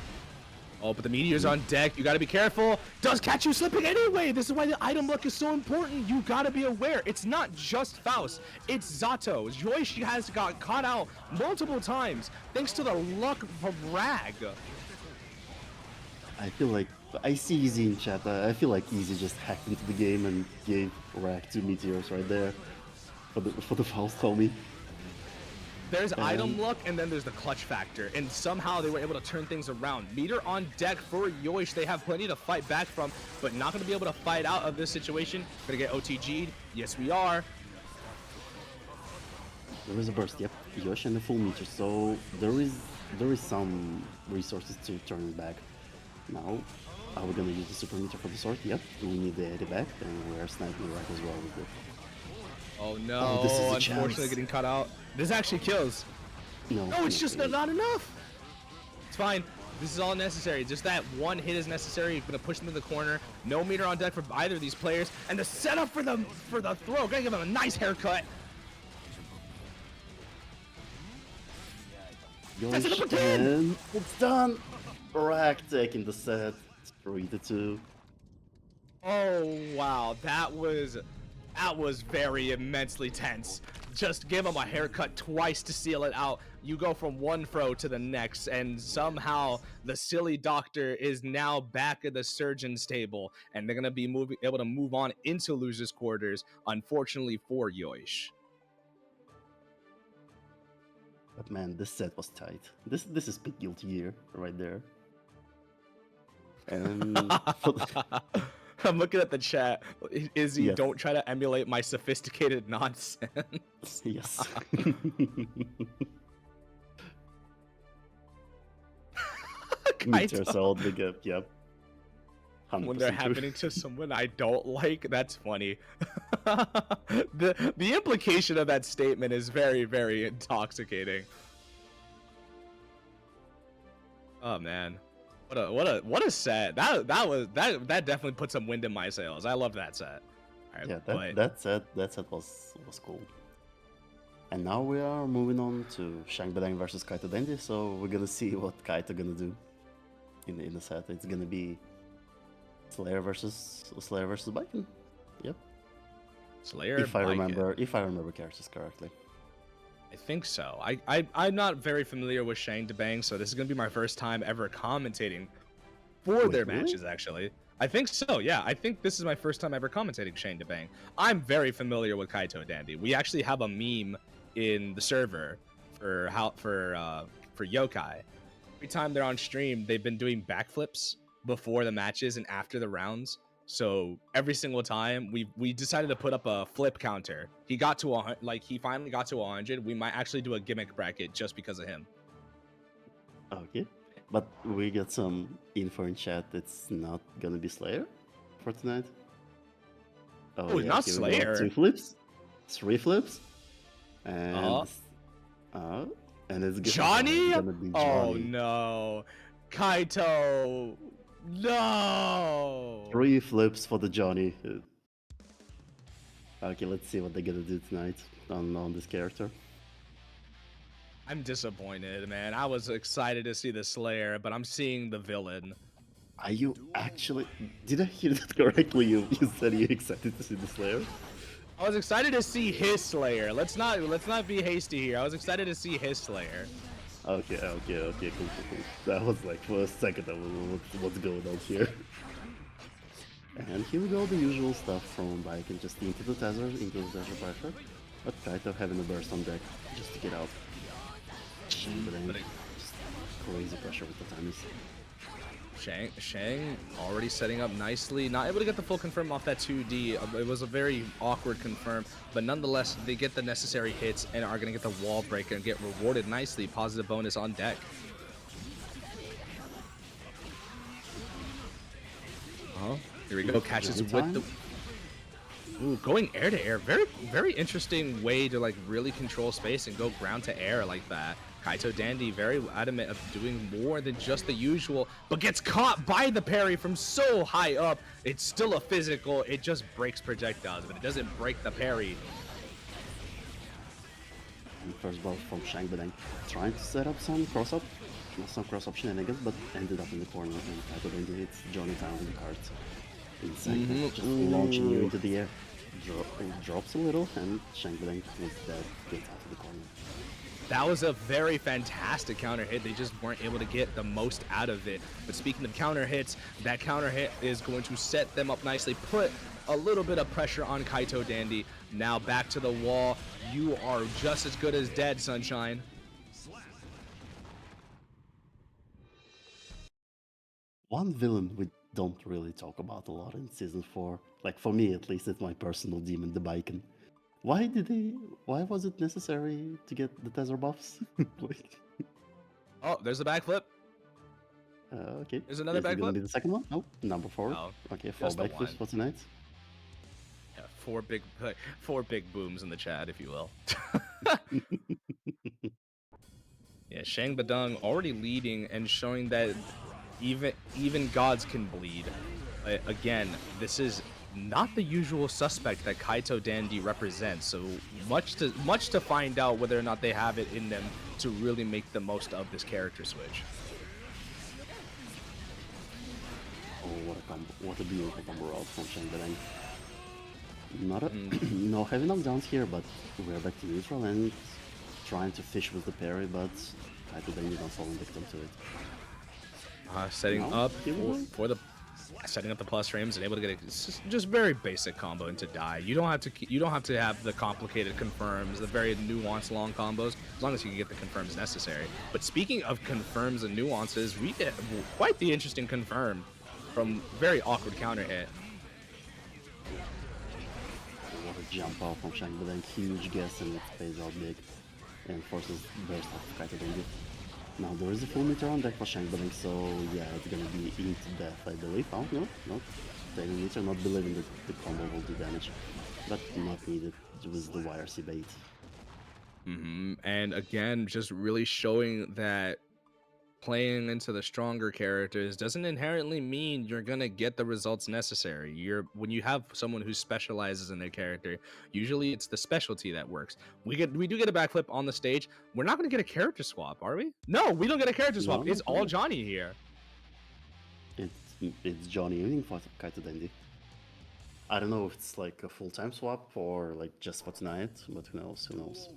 Oh, but the meteor's on deck. You got to be careful. Does catch you slipping anyway. This is why the item luck is so important. You got to be aware. It's not just Faust. It's Zato. Yoish has got caught out multiple times thanks to the luck from RhagTheDuckle. I feel like I see Easy in chat. I feel like Easy just hacked into the game and gave RhagTheDuckle 2 meteors right there for the Faust homie. There's item luck, and then there's the clutch factor, and somehow they were able to turn things around. Meter on deck for Yoish. They have plenty to fight back from, but not going to be able to fight out of this situation. Going to get OTG'd. Yes, we are. There is a burst, yep. Yoish and a full meter, so there is some resources to turn it back. Now, are we gonna use the super meter for the sword? Yep. We need the AD back, and we're sniping right as well with it. Oh no! Oh, this is a Unfortunately, chance. getting cut out. This actually kills. No, No, it's just really. not enough. It's fine. This is all necessary. Just that one hit is necessary. You're gonna push them to the corner. No meter on deck for either of these players, and the setup for the throw. Gonna give him a nice haircut. Yoish, and it's done. Rag taking the set. 3-2. Oh wow, that was very immensely tense. Just give him a haircut twice to seal it out. You go from one throw to the next, and somehow the silly doctor is now back at the surgeon's table, and they're gonna be able to move on into losers' quarters. Unfortunately for Yoish. But man, this set was tight. This is big guilty gear right there. And I'm looking at the chat. Izzy, Yes. don't try to emulate my sophisticated nonsense. yes. Meters all big up, yep. When they're 100% happening to someone I don't like, that's funny. The implication of that statement is very, very intoxicating. Oh man, what a set. That definitely put some wind in my sails. I love that set. All right, Yeah, that set was cool. And now we are moving on to Shangbadung versus KaitouDandy, so we're gonna see what Kaito gonna do in the set. It's gonna be Slayer versus Baiken. Yep. Slayer. If I remember characters correctly. I think so. I'm not very familiar with Shangbadung, so this is gonna be my first time ever commentating for their really? matches. Actually, I think so. Yeah, I think this is my first time ever commentating Shangbadung. I'm very familiar with KaitouDandy. We actually have a meme in the server for Yokai. Every time they're on stream, they've been doing backflips before the matches and after the rounds. So every single time we decided to put up a flip counter. He got to he finally got to 100. We might actually do a gimmick bracket just because of him. Okay. But we got some info in chat. It's not gonna be Slayer for tonight. Oh, yeah, not Slayer. 2 flips, 3 flips, and it's Johnny. Gonna be Johnny. Oh no, Kaito. No. 3 flips for the Johnny. Okay, let's see what they're gonna do tonight on this character. I'm disappointed, man. I was excited to see the Slayer, but I'm seeing the villain. Are you actually? Did I hear that correctly? You said you're excited to see the Slayer? I was excited to see his Slayer. Let's not be hasty here. I was excited to see his Slayer. Okay, cool. That was like for a second. What's going on here? And here we go, the usual stuff from Baiken, just into the Tether pressure, but Kaito having a burst on deck just to get out. But then just crazy pressure with the timers. Shang already setting up nicely, not able to get the full confirm off that 2D. It was a very awkward confirm, but nonetheless, they get the necessary hits and are going to get the wall breaker and get rewarded nicely. Positive bonus on deck. Here we go, catches with the... Ooh, going air to air. Very, very interesting way to like really control space and go ground to air like that. KaitouDandy very adamant of doing more than just the usual, but gets caught by the parry from so high up. It's still a physical. It just breaks projectiles, but it doesn't break the parry. And first ball from Shangbadung, trying to set up some cross-up shenanigans, but ended up in the corner, and KaitouDandy hits Johnny down in the cart. Insane, just launching you into the air. Drops a little, and Shangbadung with that gets out of the corner. That was a very fantastic counter hit. They just weren't able to get the most out of it. But speaking of counter hits, that counter hit is going to set them up nicely, put a little bit of pressure on KaitouDandy. Now back to the wall. You are just as good as dead, Sunshine. One villain we don't really talk about a lot in Season 4, like for me at least, it's my personal demon, the Baiken. Why did they? Why was it necessary to get the Tether buffs? Like, Oh, there's the backflip. okay. There's another Is it gonna backflip. be the second one? Nope. Number 4. No, Okay, 4 just the backflips one. for tonight. Yeah, four big booms in the chat, if you will. Yeah, Shangbadung already leading and showing that even gods can bleed. Again, this is not the usual suspect that KaitouDandy represents. So much to find out whether or not they have it in them to really make the most of this character switch. Oh, what a combo! What a beautiful combo route from Shangbadung. Not a no heavy knockdowns here, but we're back to neutral and trying to fish with the parry, but KaitouDandy not falling victim to it. Setting Now, up here we go. for the setting up the plus frames and able to get just very basic combo into die. You don't have to have the complicated confirms, the very nuanced long combos, as long as you can get the confirms necessary. But speaking of confirms and nuances, we get quite the interesting confirm from very awkward counter hit. What a jump out from Shangbadung, huge guess, and it pays out big and forces burst off KaitouDandy. Now there is a full meter on deck for Shangbadung, so yeah, it's gonna be into death, I believe. Oh, no, not taking meter, not believing that the combo will do damage, but not needed with the YRC bait. And again, just really showing that playing into the stronger characters doesn't inherently mean you're gonna get the results necessary. When you have someone who specializes in their character, usually it's the specialty that works. We do get a backflip on the stage. We're not gonna get a character swap, are we? No, we don't get a character swap. No, It's all Johnny here. It's Johnny winning for KaitouDandy. I don't know if it's like a full-time swap or like just for tonight, but who knows, who knows.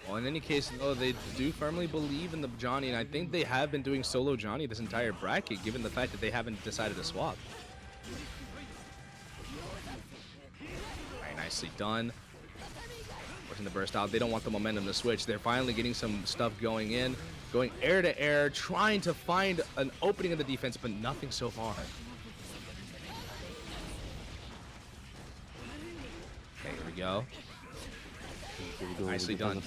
Well, in any case, though, they do firmly believe in the Johnny, and I think they have been doing solo Johnny this entire bracket, given the fact that they haven't decided to swap. Very nicely done. Forcing the burst out. They don't want the momentum to switch. They're finally getting some stuff going in, going air to air, trying to find an opening in the defense, but nothing so far. Okay, here we go. Nicely done.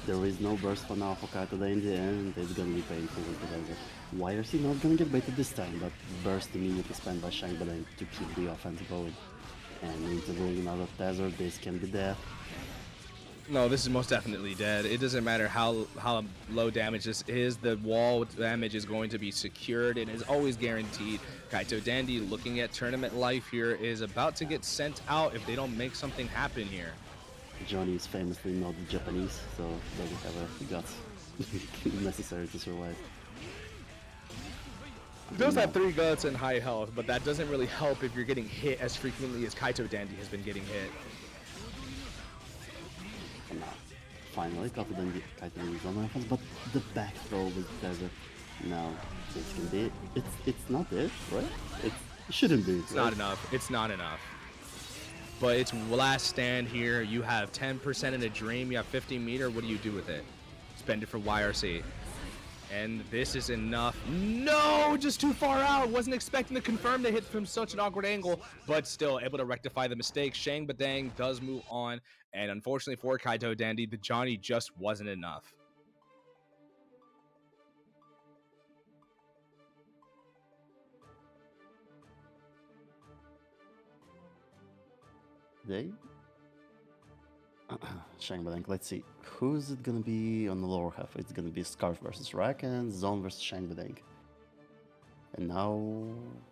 There is no burst for now for KaitouDandy, and it's gonna be painful with the laser. YRC not gonna get baited this time, but burst immediately spent by Shangbadung to keep the offense going. And into doing another tether, this can be death. No, this is most definitely dead. It doesn't matter how low damage this is. The wall damage is going to be secured and is always guaranteed. KaitouDandy, looking at tournament life here, is about to get sent out if they don't make something happen here. Johnny is famously not Japanese, so doesn't have a guts necessary to survive. He does have 3 guts and high health, but that doesn't really help if you're getting hit as frequently as KaitouDandy has been getting hit. And now, finally, KaitouDandy is on offense, but the back throw with Desert. Now, this can be it. It's not it, right? It shouldn't be. It's not enough. It's not enough. But it's last stand here. You have 10% in a dream. You have 50 meter. What do you do with it? Spend it for YRC. And this is enough. No, just too far out. Wasn't expecting to confirm the hit from such an awkward angle, but still able to rectify the mistake. Shangbadung does move on. And unfortunately for KaitouDandy, the Johnny just wasn't enough. They Shangbadung, let's see. Who's it gonna be on the lower half? It's gonna be Scarf versus Rack and Zone versus Shangbadung. And now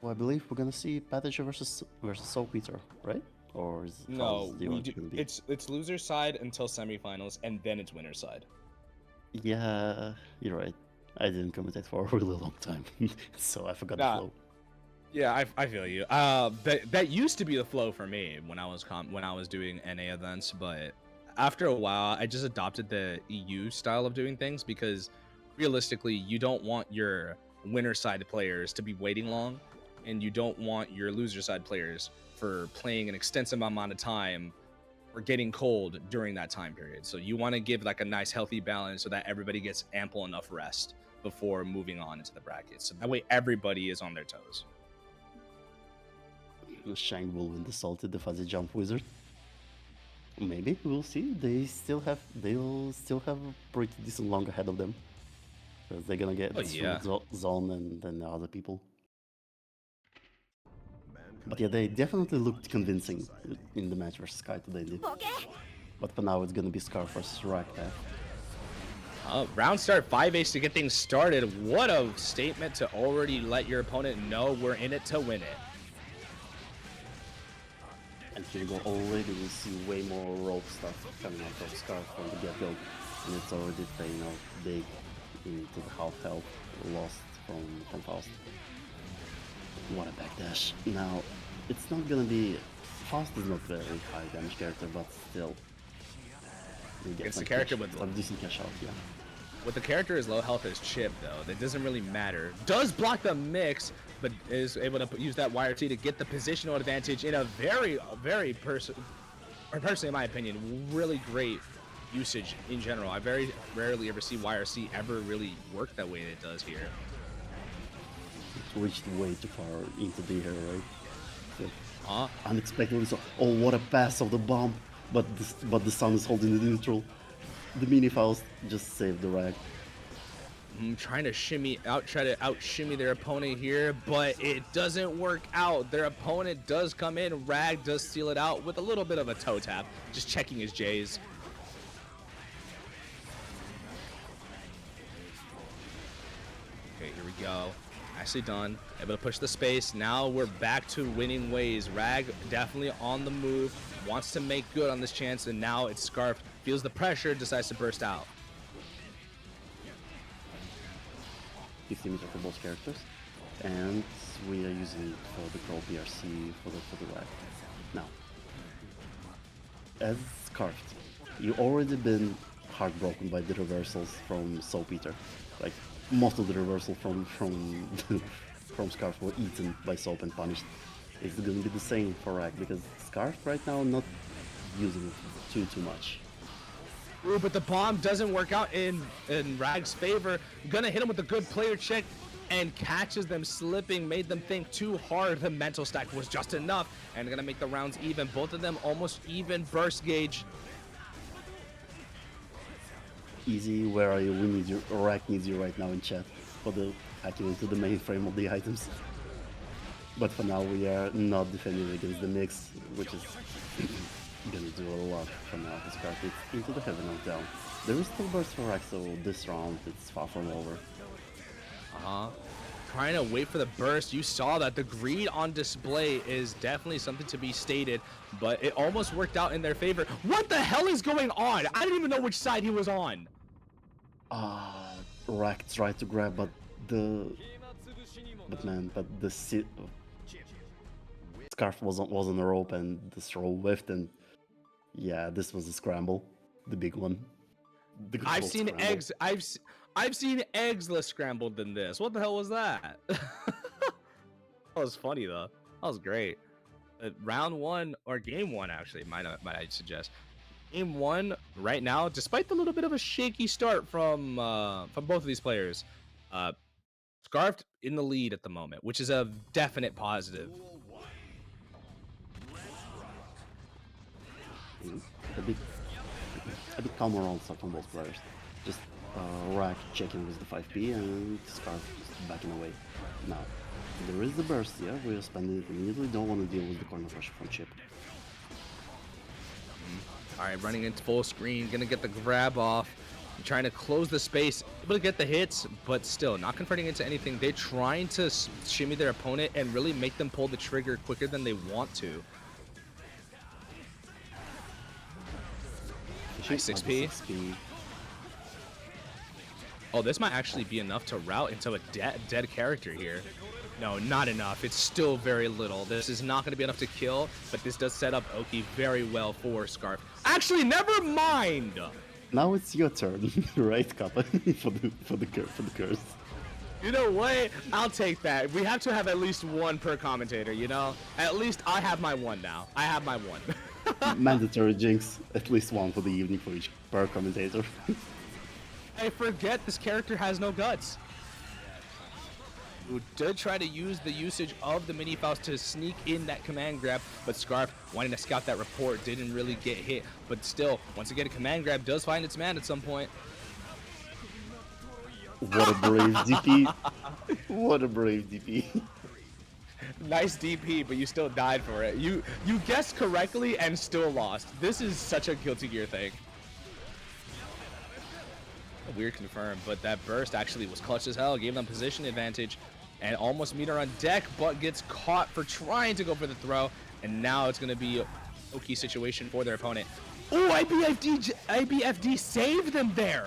I believe we're gonna see PataChu versus soHn, right? Or is No, gonna be? it's loser side until semifinals, and then it's winner side. Yeah, you're right. I didn't commentate for a really long time, so I forgot the flow. Yeah, I feel you. That used to be the flow for me when I was doing NA events, but after a while, I just adopted the EU style of doing things because realistically, you don't want your winner side players to be waiting long, and you don't want your loser side players for playing an extensive amount of time or getting cold during that time period. So you want to give like a nice healthy balance so that everybody gets ample enough rest before moving on into the brackets. So that way everybody is on their toes. Shang will win the Salty, the fuzzy jump wizard. Maybe we'll see. They'll still have a pretty decent long ahead of them. Because they're gonna get Oh, yeah. soHn and then the other people. But yeah, they definitely looked convincing in the match versus KaitouDandy. But for now, it's gonna be Scarf versus RhagTheDuckle. Round start 5 ace to get things started. What a statement to already let your opponent know we're in it to win it. And here you go, already we see way more rope stuff coming out of Scarf from the get-go. And it's already paying out big into the half health lost from Faust. What a backdash. Now, it's not gonna be... Faust is not very high damage character, but still. It's the character with some decent cash out, yeah. With the character as low health as Chipp, though, that doesn't really matter. Does block the mix, but is able to use that YRT to get the positional advantage in a very personally, in my opinion, really great usage in general. I very rarely ever see YRC ever really work that way it does here. It reached way too far into the air, right? So, unexpectedly so. Oh, what a pass of the bomb! But the sun is holding the neutral. The mini Faust just saved the Rag. Trying to try to out shimmy their opponent here, but it doesn't work out. Their opponent does come in. Rag does steal it out with a little bit of a toe tap, just checking his J's. Okay, here we go. Nicely done. Able to push the space. Now we're back to winning ways. Rag definitely on the move. Wants to make good on this chance, and now it's Scarf. Feels the pressure, decides to burst out. 50 meter for both characters. And we are using it for the Crow BRC for the Rag. Now, as Scarfed, you've already been heartbroken by the reversals from Peter. Like, most of the reversal from Scarf were eaten by Soap and punished. It's going to be the same for Rag, because Scarf right now not using it too much. Ooh, but the bomb doesn't work out in Rag's favor. Gonna hit him with a good player check and catches them slipping, made them think too hard. The mental stack was just enough and gonna make the rounds even. Both of them almost even burst gauge. Easy, where are you? We need you. Rag needs you right now in chat for the hacking into the mainframe of the items. But for now, we are not defending against the mix, which is gonna do a lot for now. This card is into the heaven of down. There is still burst for Rag, so this round it's far from over. Trying to wait for the burst. You saw that the greed on display is definitely something to be stated, but it almost worked out in their favor. What the hell is going on? I didn't even know which side he was on. Rag tried to grab, but the Scarf was on a rope, and this rope whiffed, and yeah, this was a scramble, the big one. I've seen eggs. I've seen eggs less scrambled than this. What the hell was that? That was funny though. That was great. Round one, or game one actually, might I suggest. Game one right now, despite the little bit of a shaky start from both of these players, Scarfed in the lead at the moment, which is a definite positive. A bit calmer on start from both players. Just Rag checking with the 5P and Scarf just backing away. Now, there is the burst, yeah, we're spending it immediately, don't want to deal with the corner pressure from Chipp. Alright, running into full screen, gonna get the grab off, trying to close the space, able to get the hits, but still not converting into anything. They're trying to shimmy their opponent and really make them pull the trigger quicker than they want to. Nice 6P. Oh, this might actually be enough to route into a dead character here. No, not enough. It's still very little. This is not going to be enough to kill, but this does set up Oki very well for Scarf. Actually, never mind! Now it's your turn, right, Kappa, for the curse. You know what? I'll take that. We have to have at least one per commentator, you know? At least I have my one now. I have my one. Mandatory jinx, at least one for the evening for each per commentator. I forget this character has no guts. who did try to use the usage of the mini Faust to sneak in that command grab, but Scarf, wanting to scout that report, didn't really get hit. But still, once again, a command grab does find its man at some point. What a brave DP. What a brave DP. Nice DP, but you still died for it. You guessed correctly and still lost. This is such a Guilty Gear thing. Weird confirm, but that burst actually was clutch as hell, gave them position advantage, and almost meter on deck, but gets caught for trying to go for the throw, and now it's going to be a key situation for their opponent. Oh, IBFD saved them there!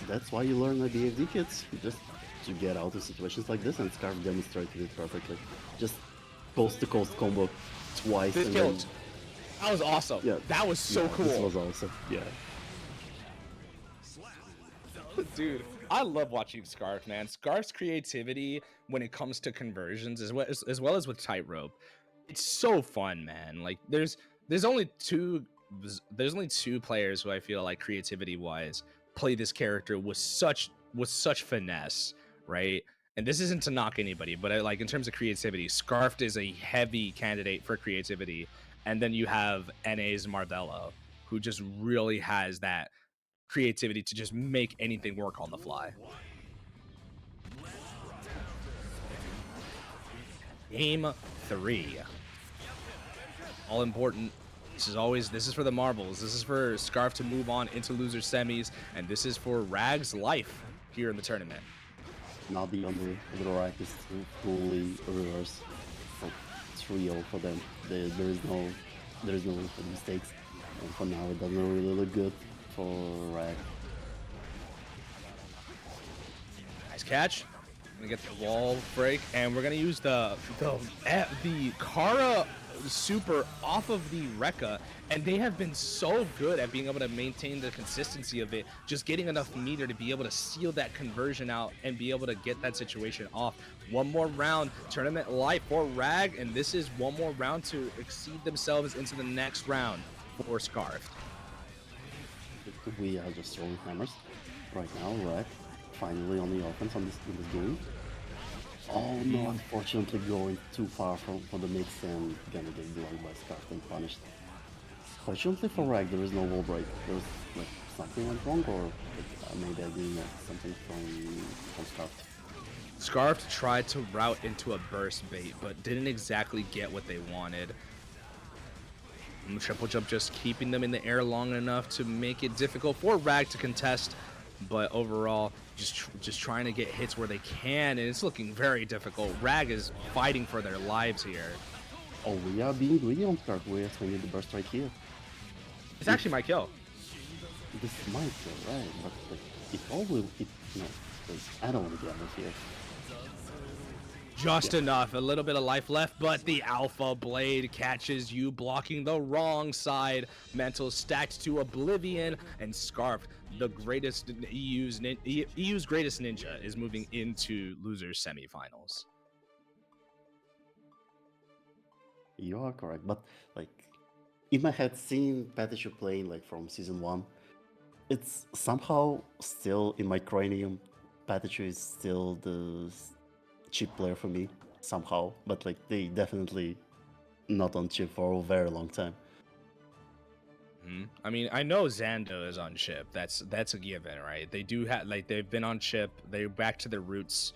That's why you learn IBFD, kids. Just to get out of situations like this, and Scarf demonstrated it perfectly. Just coast-to-coast combo twice. This and killed. then... That was awesome. Yeah, that was so cool. This was awesome. Yeah. Dude, I love watching Scarf, man. Scarf's creativity when it comes to conversions, as well as with Tightrope, it's so fun, man. Like there's only two players who I feel like creativity-wise play this character with such finesse, right? And this isn't to knock anybody, but like in terms of creativity, Scarfed is a heavy candidate for creativity, and then you have NA's Marvello, who just really has that creativity to just make anything work on the fly. Game 3. All important. This is for the marbles. This is for Scarf to move on into loser semis, and this is for Rag's life here in the tournament. Not the only Rag is fully reverse. It's real for them. There is no room for mistakes. And for now, it doesn't really look good for Rag. Nice catch. Gonna get the wall break, and we're gonna use the Kara super off of the Rekka, and they have been so good at being able to maintain the consistency of it, just getting enough meter to be able to seal that conversion out and be able to get that situation off. One more round, tournament life for Rag, and this is one more round to exceed themselves into the next round for Scarf. We are just throwing hammers right now. Rag finally on the offense in this game. Oh no, unfortunately going too far for the mix and gonna get blocked by Scarf and punished. Fortunately for Rag, there is no wall break. There's like something went wrong, or maybe I didn't know something from Scarf. Scarf tried to route into a burst bait, but didn't exactly get what they wanted. And the triple jump just keeping them in the air long enough to make it difficult for Rag to contest, but overall, just trying to get hits where they can, and it's looking very difficult. Rag is fighting for their lives here. Oh, we are being greedy on Scarf. We are swinging the burst right here. It's actually my kill. This is my kill, right? But like, it all will. No, I don't want to get out of here. Just enough, a little bit of life left, but the Alpha Blade catches you, blocking the wrong side. Mental stacked to oblivion, and Scarf, the greatest EU's greatest ninja, is moving into losers semifinals. You are correct, but like, if I had seen PataChu playing like from season 1, it's somehow still in my cranium. PataChu is still the Chipp player for me somehow, but like they definitely not on Chipp for a very long time. I mean, I know Xando is on Chipp. That's a given, right? They do have, like, they've been on Chipp. They're back to their roots,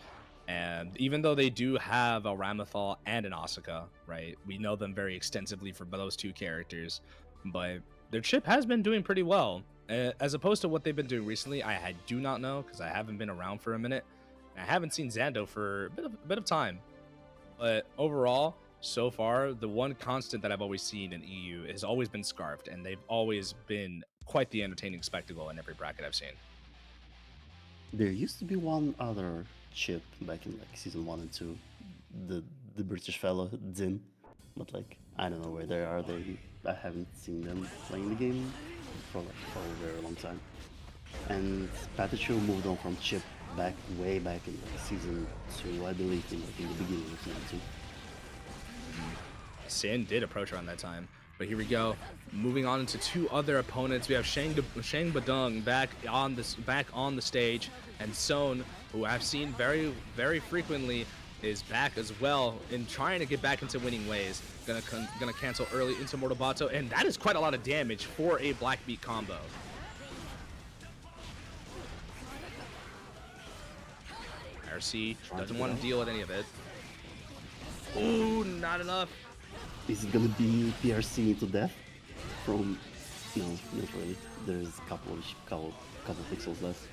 and even though they do have a Ramlethal and an Asuka, right? We know them very extensively for those two characters, but their Chipp has been doing pretty well, as opposed to what they've been doing recently. I do not know, because I haven't been around for a minute. I haven't seen Xando for a bit of time, but overall, so far, the one constant that I've always seen in EU has always been Scarfed, and they've always been quite the entertaining spectacle in every bracket I've seen. There used to be one other Chipp back in like season 1 and 2, the British fellow Din, but like I don't know where they are. I haven't seen them playing the game for a very long time. And PataChu moved on from Chipp way back in like season 2, I believe, in the beginning of season 2. Sin did approach around that time, But here we go. Moving on into two other opponents, we have Shangbadung back on the stage, and soHn, who I've seen very, very frequently, is back as well in trying to get back into winning ways. Gonna cancel early into Mortal Bato, and that is quite a lot of damage for a black beat combo. RC doesn't want to deal with any of it. Ooh, not enough. Is it gonna be PRC into death? From no, not really. There's a couple pixels left.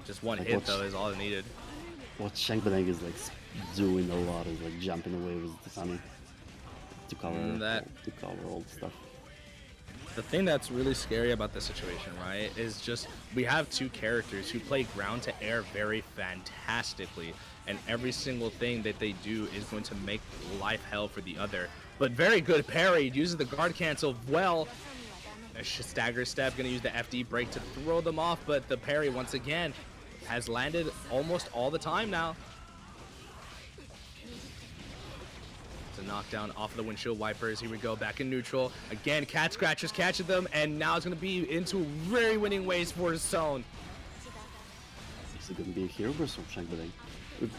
Just one Like hit though is all it needed. What Shangbadung is like doing a lot is like jumping away with the Sunny to cover all the stuff. The thing that's really scary about this situation, right, is just we have two characters who play ground to air very fantastically, and every single thing that they do is going to make life hell for the other. But very good parry, uses the guard cancel well. A stagger step, gonna use the FD break to throw them off, but the parry once again has landed almost all the time now. It's a knockdown off of the windshield wipers. Here we go, back in neutral. Again, cat scratchers catching them, and now it's gonna be into very winning ways for soHn. Is it gonna be a hero burst from Shangbadung?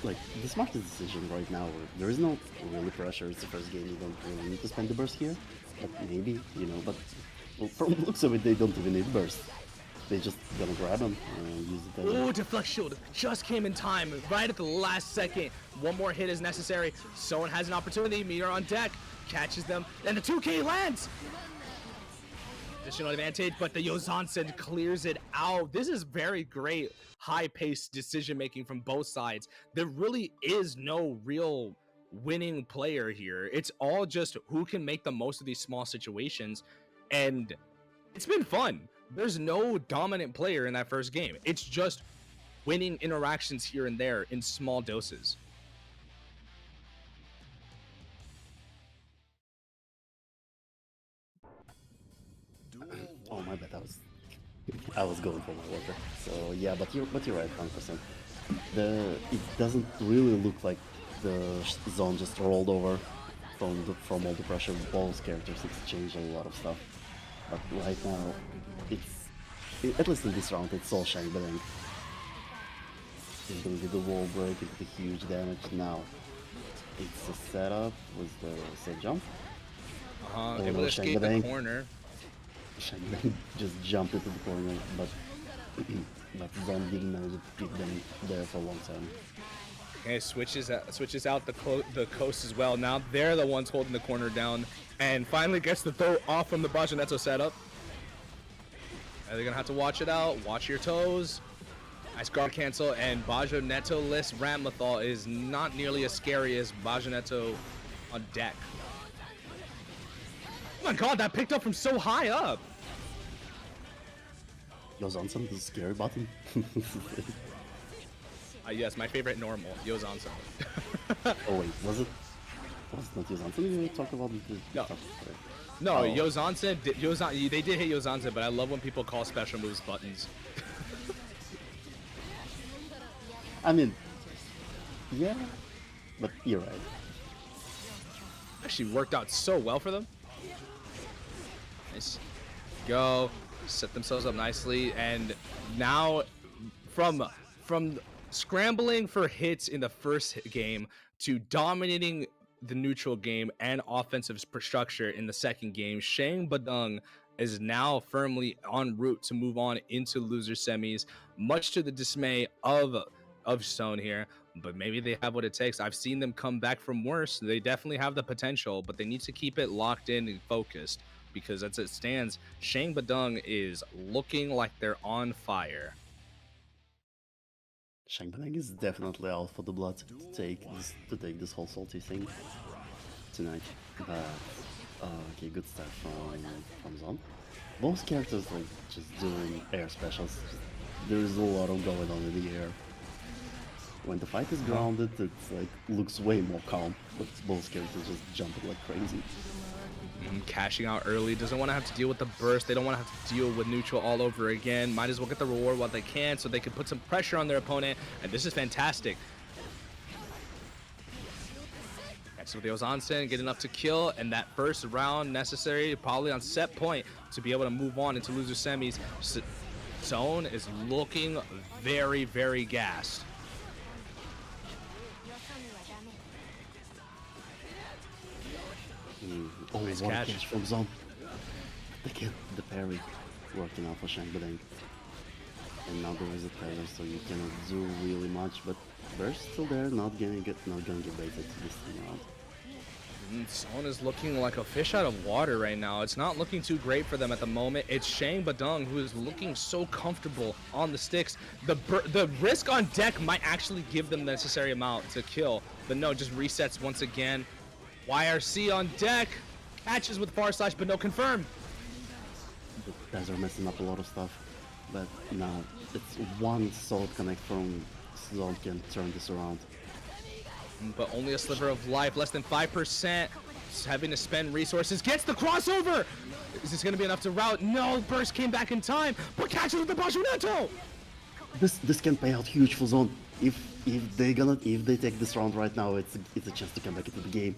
Like, the smartest decision right now, there is no really pressure, it's the first game, you don't really need to spend the burst here, but maybe, you know, but well, from the looks of it, they don't even need burst. They just gonna grab him and use it as Ooh, deflect shield just came in time, right at the last second. One more hit is necessary. soHn has an opportunity, Meteor on deck, catches them, and the 2K lands! Additional advantage, but the Yozansen clears it out. This is very great, high-paced decision-making from both sides. There really is no real winning player here. It's all just who can make the most of these small situations, and it's been fun. There's no dominant player in that first game. It's just winning interactions here and there in small doses. Oh my bad, I was going for my water. So yeah, but you're right, 100%. It doesn't really look like the zone just rolled over from all the pressure. Both characters exchanged a lot of stuff, but right now at least in this round it's all Shangbadung. He's gonna do the wall break into the huge damage now. It's a setup with the safe jump. Able to escape the corner. Shangbadung just jumped into the corner, but Zone didn't manage to keep them there for a long time. Okay, switches out the coast as well. Now they're the ones holding the corner down, and finally gets the throw off from the Bajonetto setup. And they're gonna have to watch it out. Watch your toes. Nice guard cancel, and Bajonetto-less Ramlethal is not nearly as scary as Bajonetto on deck. Oh my god, that picked up from so high up! Yozansen, the scary button. Yes, my favorite normal, Yozansen. Oh wait, was it not Yozansen you talked about? No. No, oh. Yozansen, they did hit Yozansen, but I love when people call special moves buttons. I mean, yeah, but you're right. Actually worked out so well for them. Nice. Go, set themselves up nicely, and now from scrambling for hits in the first game to dominating the neutral game and offensive structure in the second game, Shangbadung is now firmly en route to move on into loser semis, much to the dismay of soHn here, but maybe they have what it takes. I've seen them come back from worse. They definitely have the potential, but they need to keep it locked in and focused, because as it stands, Shangbadung is looking like they're on fire. Shangbadung is definitely out for the blood to take this whole salty thing tonight. But okay, good start from Zone. Both characters like just doing air specials. There is a lot of going on in the air. When the fight is grounded, it's like looks way more calm, but both characters just jumping like crazy. Cashing out early, doesn't want to have to deal with the burst. They don't want to have to deal with neutral all over again. Might as well get the reward while they can, so they can put some pressure on their opponent, and this is fantastic. Next with the Ozansen, get enough to kill, and that first round necessary, probably on set point, to be able to move on into loser semis. soHn is looking very, very gassed. Oh, Nice what a catch. catch from soHn. The parry working out for Shangbadung. And now there is a tether, so you cannot do really much, but Burst still there, not gonna get baited this time around. soHn is looking like a fish out of water right now. It's not looking too great for them at the moment. It's Shangbadung who is looking so comfortable on the sticks. The risk on deck might actually give them the necessary amount to kill, but no, just resets once again. YRC on deck, catches with far slash, but no confirm. The guys are messing up a lot of stuff, but now it's one solid connect from soHn can turn this around. But only a sliver of life, less than 5%. Just having to spend resources, gets the crossover. Is this gonna be enough to route? No, Burst came back in time, but catches with the Bajuneto. This can pay out huge for soHn. If they take this round right now, it's a chance to come back into the game.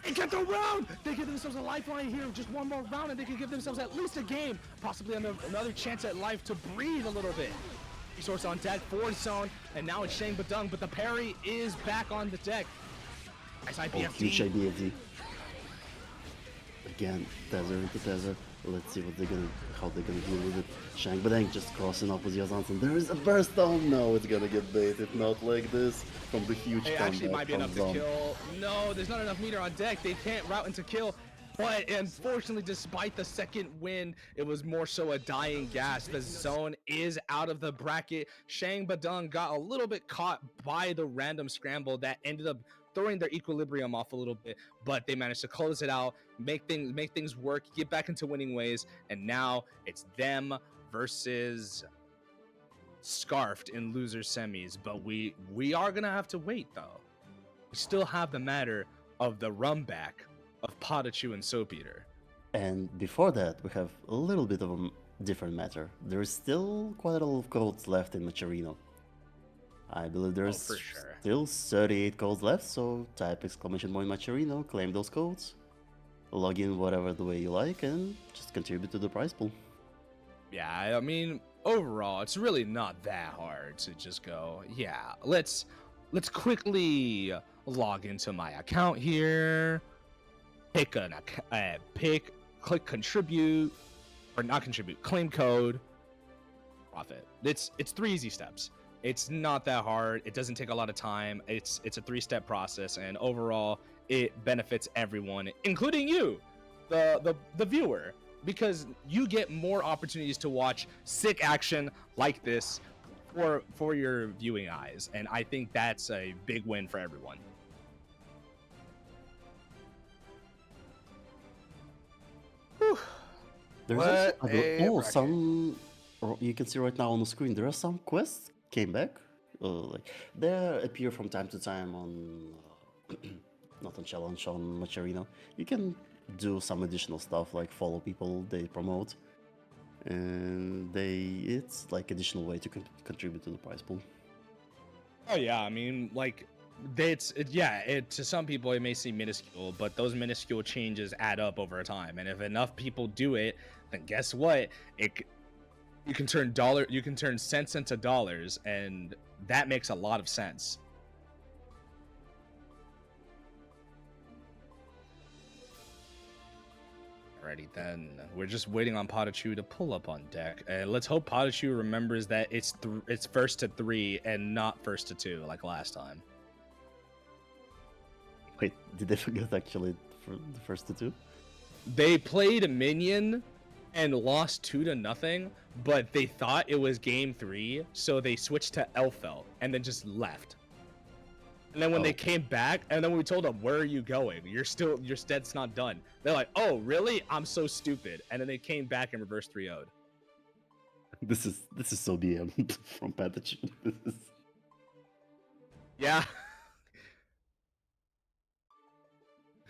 They get the round! They give themselves a lifeline here, just one more round, and they can give themselves at least a game, possibly another chance at life to breathe a little bit. Resource on deck for soHn, and now it's Shangbadung, but the parry is back on the deck. Nice IPFD. Huge IBFD. Again, tether into tether. Let's see how they're gonna deal with it. Shangbadung just crossing up with Ozansen. There is a burst down. No, it's gonna get baited. Not like this. From the huge It actually might be enough to soHn. kill. No, there's not enough meter on deck. They can't route into kill. But unfortunately, despite the second win, it was more so a dying gas. The soHn is out of the bracket. Shangbadung got a little bit caught by the random scramble that ended up throwing their equilibrium off a little bit, but they managed to close it out, make things work, get back into winning ways, and now it's them versus Scarfed in loser semis. But we are gonna have to wait though. We still have the matter of the run back of PataChu and SaltyEU. And before that, we have a little bit of a different matter. There is still quite a lot of codes left in Macherino. I believe there's for sure. still 38 codes left, so type exclamation point Macherino, claim those codes, log in whatever the way you like, and just contribute to the prize pool. Yeah, I mean, overall, it's really not that hard to just go, yeah, let's quickly log into my account here, click contribute, or not contribute, claim code, profit. It's 3 easy steps. It's not that hard. It doesn't take a lot of time. It's a 3-step process, and overall, it benefits everyone, including you, the viewer, because you get more opportunities to watch sick action like this for your viewing eyes, and I think that's a big win for everyone. Whew. There's What some you can see right now on the screen. There are some quests came back. Like they appear from time to time on not on challenge on Macherino. You can do some additional stuff like follow people they promote, and it's like additional way to contribute to the prize pool. Oh yeah, I mean, like, to some people it may seem minuscule, but those minuscule changes add up over time, and if enough people do it, then guess what? You can turn cents into dollars, and that makes a lot of sense. Alrighty then, we're just waiting on PataChu to pull up on deck, and let's hope PataChu remembers that it's first to 3 and not first to 2 like last time. Wait, did they forget actually for the first two? They played a minion and lost 2-0, but they thought it was game 3, so they switched to Elfelt and then just left. And then when they came back, and then we told them, "Where are you going? Your stead's not done." They're like, "Oh, really? I'm so stupid." And then they came back and reverse 3-0'd. This is so DM from PataChu. Yeah.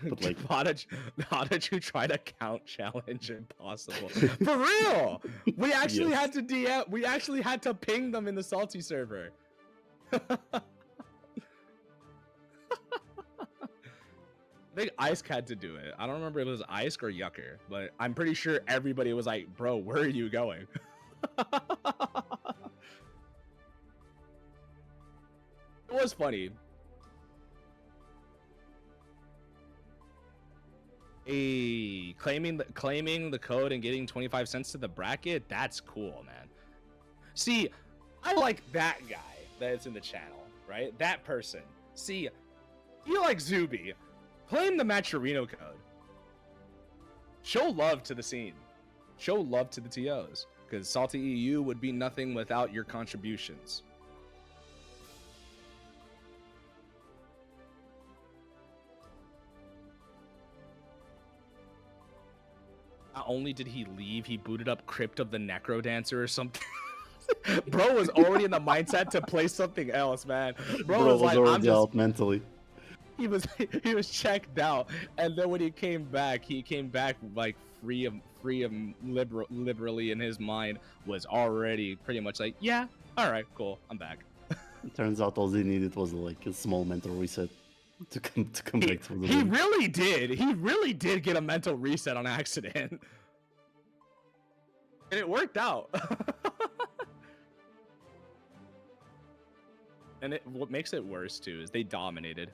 But like PataChu tried a count challenge, impossible. For real! We actually Yes. had to DM. We actually had to ping them in the Salty server. I think Ice had to do it. I don't remember if it was Ice or Yucker, but I'm pretty sure everybody was like, bro, where are you going? It was funny. Hey, claiming the code and getting 25 cents to the bracket, that's cool, man. See, I like that guy that's in the channel, right? That person. See, you like Zuby. Claim the Maturino code. Show love to the scene. Show love to the TOs. Because SaltyEU would be nothing without your contributions. Not only did he leave, he booted up Crypt of the Necro Dancer or something. Bro was already in the mindset to play something else, man. Bro was like, already out mentally. He was checked out, and then when he came back like free of liberally in his mind, was already pretty much like, yeah, all right, cool, I'm back. It turns out all he needed was like a small mental reset to come back to the He game. really did. He really did get a mental reset on accident, and it worked out. And what makes it worse too is they dominated.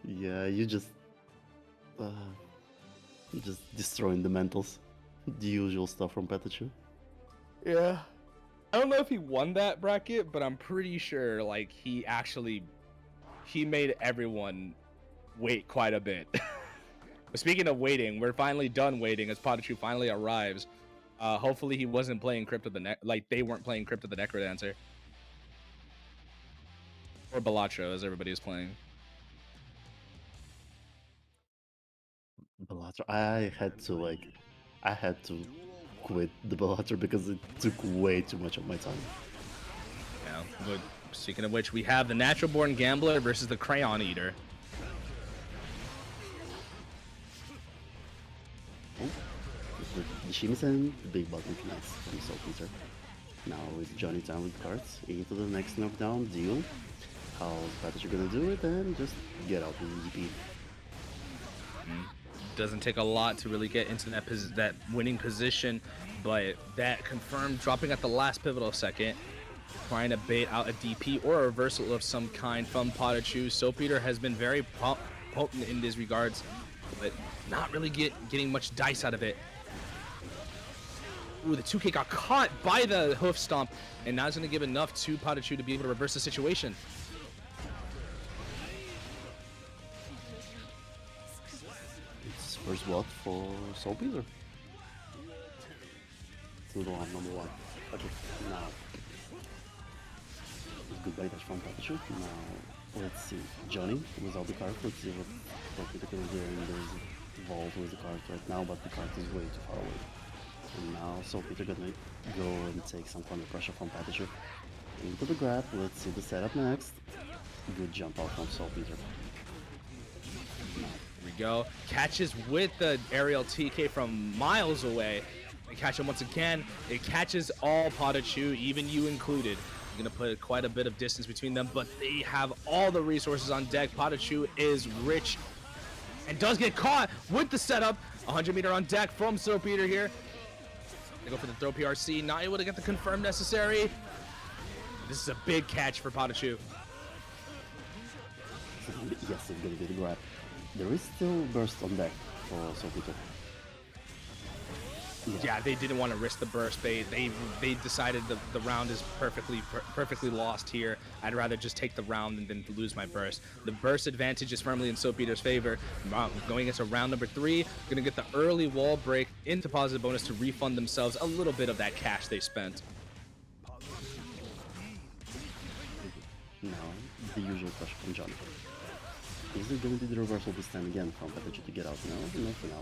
Yeah, you just destroying the mentals. The usual stuff from PataChu. Yeah. I don't know if he won that bracket, but I'm pretty sure like he made everyone wait quite a bit. Speaking of waiting, we're finally done waiting as PataChu finally arrives. Hopefully he wasn't playing Crypt of the they weren't playing Crypt of the Necrodancer. Or PataChu as everybody is playing. Bellator. I had to quit the Bellator because it took way too much of my time. Yeah, but speaking of which, we have the Natural Born Gambler versus the Crayon Eater. Oh, the Shimisen, big button connects from Saltpeter. Now with Johnny down with cards, into the next knockdown deal. How's PataChu gonna do it? And just get out with the GP. Doesn't take a lot to really get into that winning position, but that confirmed dropping at the last pivotal second, trying to bait out a DP or a reversal of some kind from PataChu. Saltpeter has been very potent in these regards, but not really getting much dice out of it. Ooh, the 2K got caught by the hoof stomp, and now it's going to give enough to PataChu to be able to reverse the situation. It's first blood for Saltpeter. Noodle on number 1. Okay, now. Goodbye dash from PataChu. Now, let's see. Johnny without the card. Let's see what Saltpeter can do. And there's a vault with the card right now, but the card is way too far away. And now Saltpeter gonna go and take some kind of pressure from PataChu. Into the grab, let's see the setup next. Good jump out from Saltpeter. Here we go. Catches with the aerial TK from miles away. They catch him once again. It catches all PataChu, even you included. You're gonna put quite a bit of distance between them, but they have all the resources on deck. PataChu is rich and does get caught with the setup. 100 meter on deck from Saltpeter here. They go for the throw PRC, not able to get the confirm necessary. This is a big catch for PataChu. Yes, it's gonna be the grab. There is still burst on deck for Saltpeter. Yeah, they didn't want to risk the burst. They decided the round is perfectly lost here. I'd rather just take the round than to lose my burst. The burst advantage is firmly in Saltpeter's favor. Going into round number 3, gonna get the early wall break into positive bonus to refund themselves a little bit of that cash they spent. Now, the usual question from Johnny. Is it going to be the reversal this time again from PataChu to get out? No, not for now.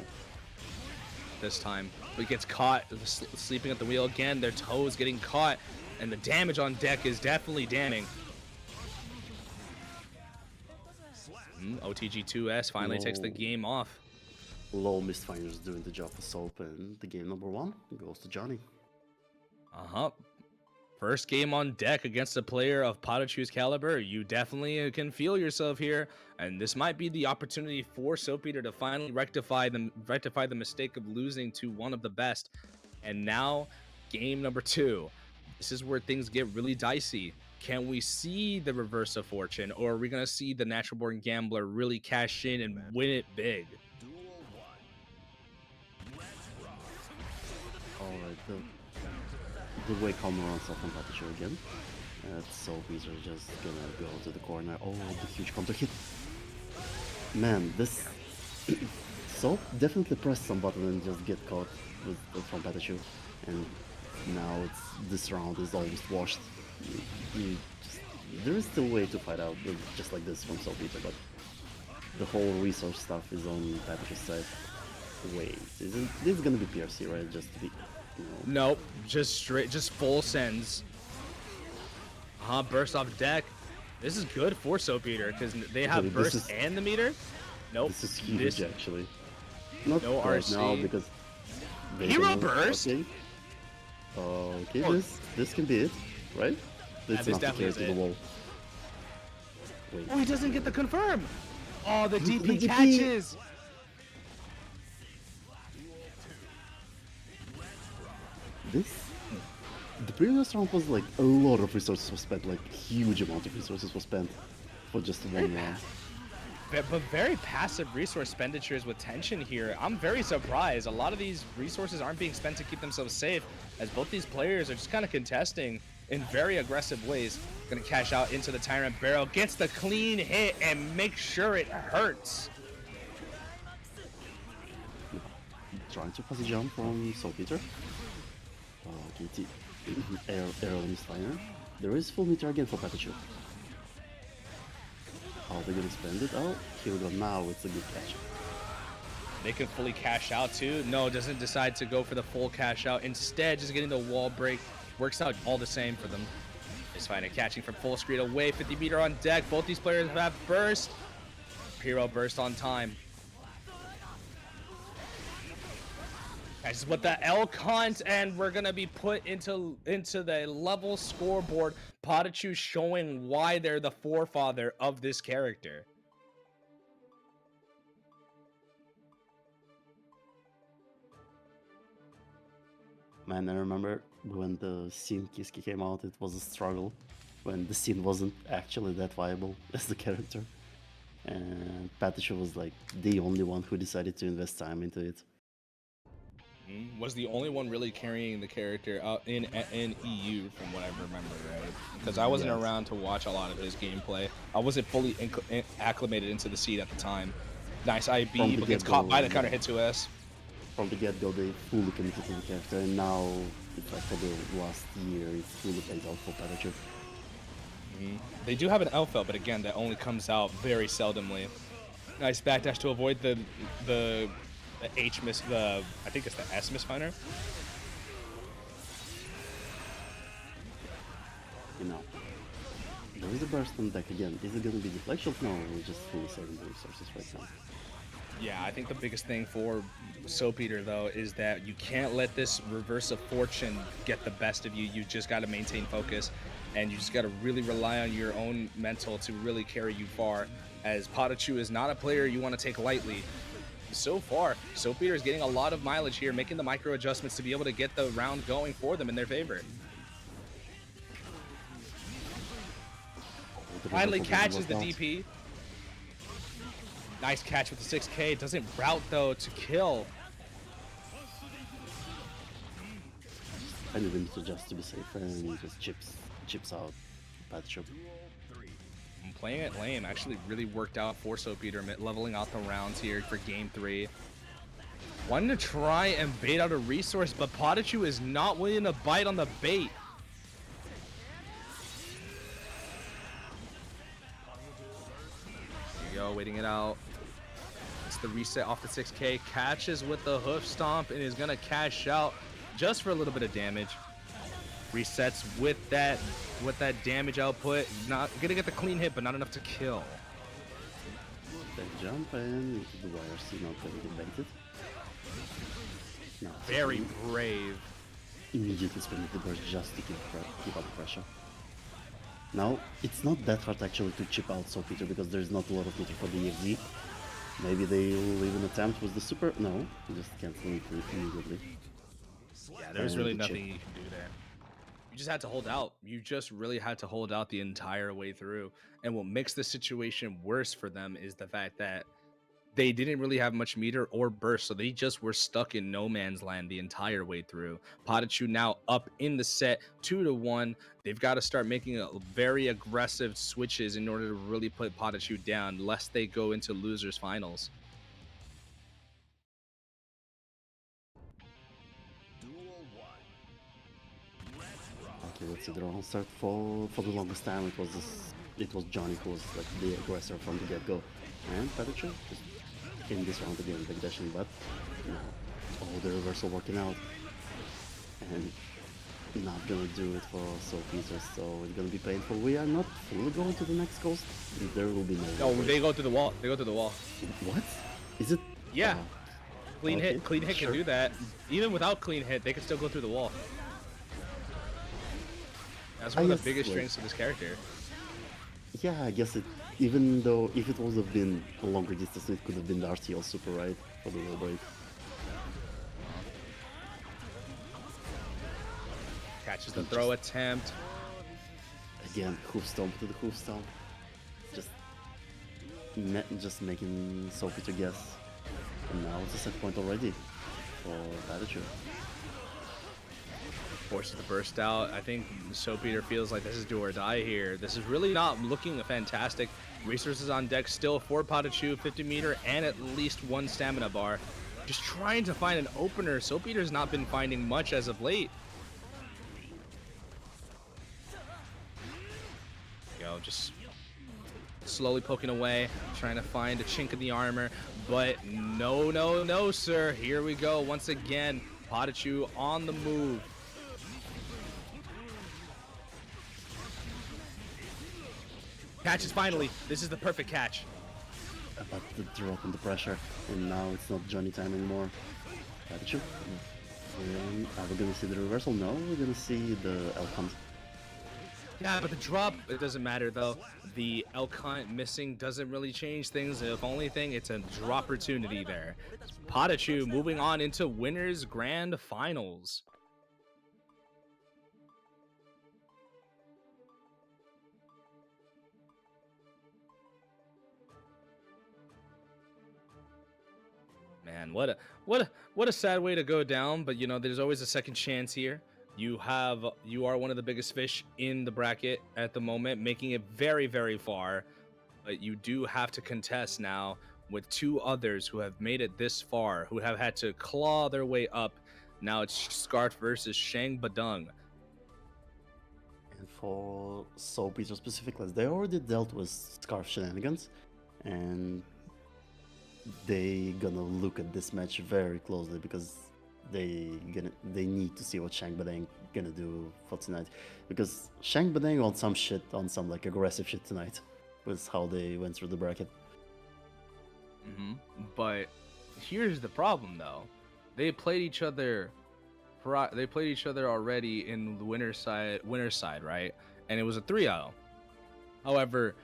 This time, but gets caught sleeping at the wheel again. Their toes getting caught, and the damage on deck is definitely damning. OTG2S finally takes the game off. Low misfinders doing the job for Soap, and the game number 1 goes to Johnny. First game on deck against a player of PataChu's caliber. You definitely can feel yourself here, and this might be the opportunity for SaltyEU to finally rectify the mistake of losing to one of the best. And now, game number 2. This is where things get really dicey. Can we see the reverse of fortune, or are we going to see the natural born gambler really cash in and win it big? Alright, the way Calm runs off on PataChu again. SaltyEU are just gonna go to the corner. Oh, the huge counter hit. Man, this Salt definitely press some button and just get caught from PataChu. And now this round is almost washed. There is still a way to fight out just like this from SaltyEU, but the whole resource stuff is on PataChu's side. Wait, isn't this gonna be PRC, right? Just to be, Nope, just full sends. Burst off deck. This is good for SaltyEU because they have burst and the meter. Nope. This is huge, actually. Not no right RC. now because Hero burst. Okay, this can be it, right? It's this not to carry to the wall. Wait. Oh, he doesn't get the confirm. Oh, the DP catches. The previous round was like a lot of resources were spent, like huge amount of resources were spent for just one round. But very passive resource expenditures with tension here. I'm very surprised. A lot of these resources aren't being spent to keep themselves safe, as both these players are just kind of contesting in very aggressive ways. Gonna cash out into the Tyrant Barrel, gets the clean hit, and make sure it hurts. Trying to pass a jump from SaltyEU. KT arrow in his liner. There is full meter again for PataChu. How they gonna spend it? Oh, here we go. Now it's a good catch. They can fully cash out too. No, doesn't decide to go for the full cash out. Instead, just getting the wall break. Works out all the same for them. Is finding catching from full screen away. 50 meter on deck. Both these players have burst. Hero burst on time. Catches with the L cunt, and we're gonna be put into the level scoreboard. PataChu showing why they're the forefather of this character. Man, I remember when the scene Kiski came out, it was a struggle. When the scene wasn't actually that viable as the character. And PataChu was like the only one who decided to invest time into it. Was the only one really carrying the character out in EU from what I remember, right? Because I wasn't around to watch a lot of his gameplay. I wasn't fully acclimated into the seat at the time. Nice IB, but gets caught by the counter hit to S. From the get-go, they fully committed to the character, and now, like for the last year, it fully pays out for PataChu. They do have an Elfel, but again, that only comes out very seldomly. Nice backdash to avoid the H miss, I think it's the S misfiner. There is a burst on deck again. Is it going to be deflection? No, we're just fully saving the resources right now. Yeah, I think the biggest thing for SaltyEU though is that you can't let this reverse of fortune get the best of you. You just got to maintain focus, and you just got to really rely on your own mental to really carry you far, as PataChu is not a player you want to take lightly. So far, SaltyEU is getting a lot of mileage here, making the micro adjustments to be able to get the round going for them in their favor. Finally catches the DP. Nice catch with the 6K. Doesn't route though to kill. I need him to just to be safe, and he just chips out PataChu. Playing it lame actually really worked out for SaltyEU, leveling out the rounds here for game 3. Wanting to try and bait out a resource, but PataChu is not willing to bite on the bait. There you go, waiting it out. It's the reset off the 6K, catches with the hoof stomp, and is gonna cash out just for a little bit of damage. Resets with that damage output. Not gonna get the clean hit, but not enough to kill. That jump and the YRC not gonna get baited. No, Very brave. immediately spinning the burst just to keep up the pressure. Now, it's not that hard actually to chip out Saltpeter because there's not a lot of meter for the EFZ. Maybe they'll even attempt with the super. No, just cancel it immediately. Yeah, there's really nothing you can do there. You just had to hold out. You just really had to hold out the entire way through. And what makes the situation worse for them is the fact that they didn't really have much meter or burst, so they just were stuck in no man's land the entire way through. PataChu now up in the set 2-1. They've got to start making a very aggressive switches in order to really put PataChu down, lest they go into losers finals. Okay, let's see. The round start for the longest time. It was Johnny who was like the aggressor from the get-go, and PataChu just in this round again, back dashing, but no. Oh, the reversal working out, and not gonna do it for Saltpeter, so it's gonna be painful. We are not fully going to the next coast. There will be no. No, they go to the wall. They go to the wall. What? Is it? Yeah. Clean okay, hit. Clean hit sure. can do that. Even without clean hit, they can still go through the wall. That's one of the biggest strengths of this character. Yeah, I guess it. Even though if it would have been a longer distance, it could have been the RTL super, right, for the wall break. Catches the throw attempt. Again, hoof stomp to the hoof stomp. Just making Saltpeter guess. And now it's a set point already for PataChu. Forces the burst out. I think Saltpeter feels like this is do or die here. This is really not looking fantastic. Resources on deck still for PataChu, 50 meter and at least one stamina bar. Just trying to find an opener. Saltpeter's not been finding much as of late. Just slowly poking away, trying to find a chink in the armor, but no, sir. Here we go once again. PataChu on the move. Catches finally. This is the perfect catch. About the drop in the pressure, and now it's not Johnny time anymore. PataChu. Are we gonna see the reversal? No, we're gonna see the Elk Hunt. Yeah, but the drop, it doesn't matter though. The Elk Hunt missing doesn't really change things. If only thing, it's a drop opportunity there. PataChu moving on into winners grand finals. Man, what a sad way to go down, but there's always a second chance here. You are one of the biggest fish in the bracket at the moment, making it very, very far. But you do have to contest now with two others who have made it this far, who have had to claw their way up. Now it's Scarf versus Shangbadung. And for Saltpeter specifically, they already dealt with Scarf shenanigans, and they gonna look at this match very closely because they need to see what Shangbadung gonna do for tonight, because Shangbadung on some like aggressive shit tonight was how they went through the bracket. But here's the problem though. They played each other already in the winner's side, right? And it was a 3-0. However,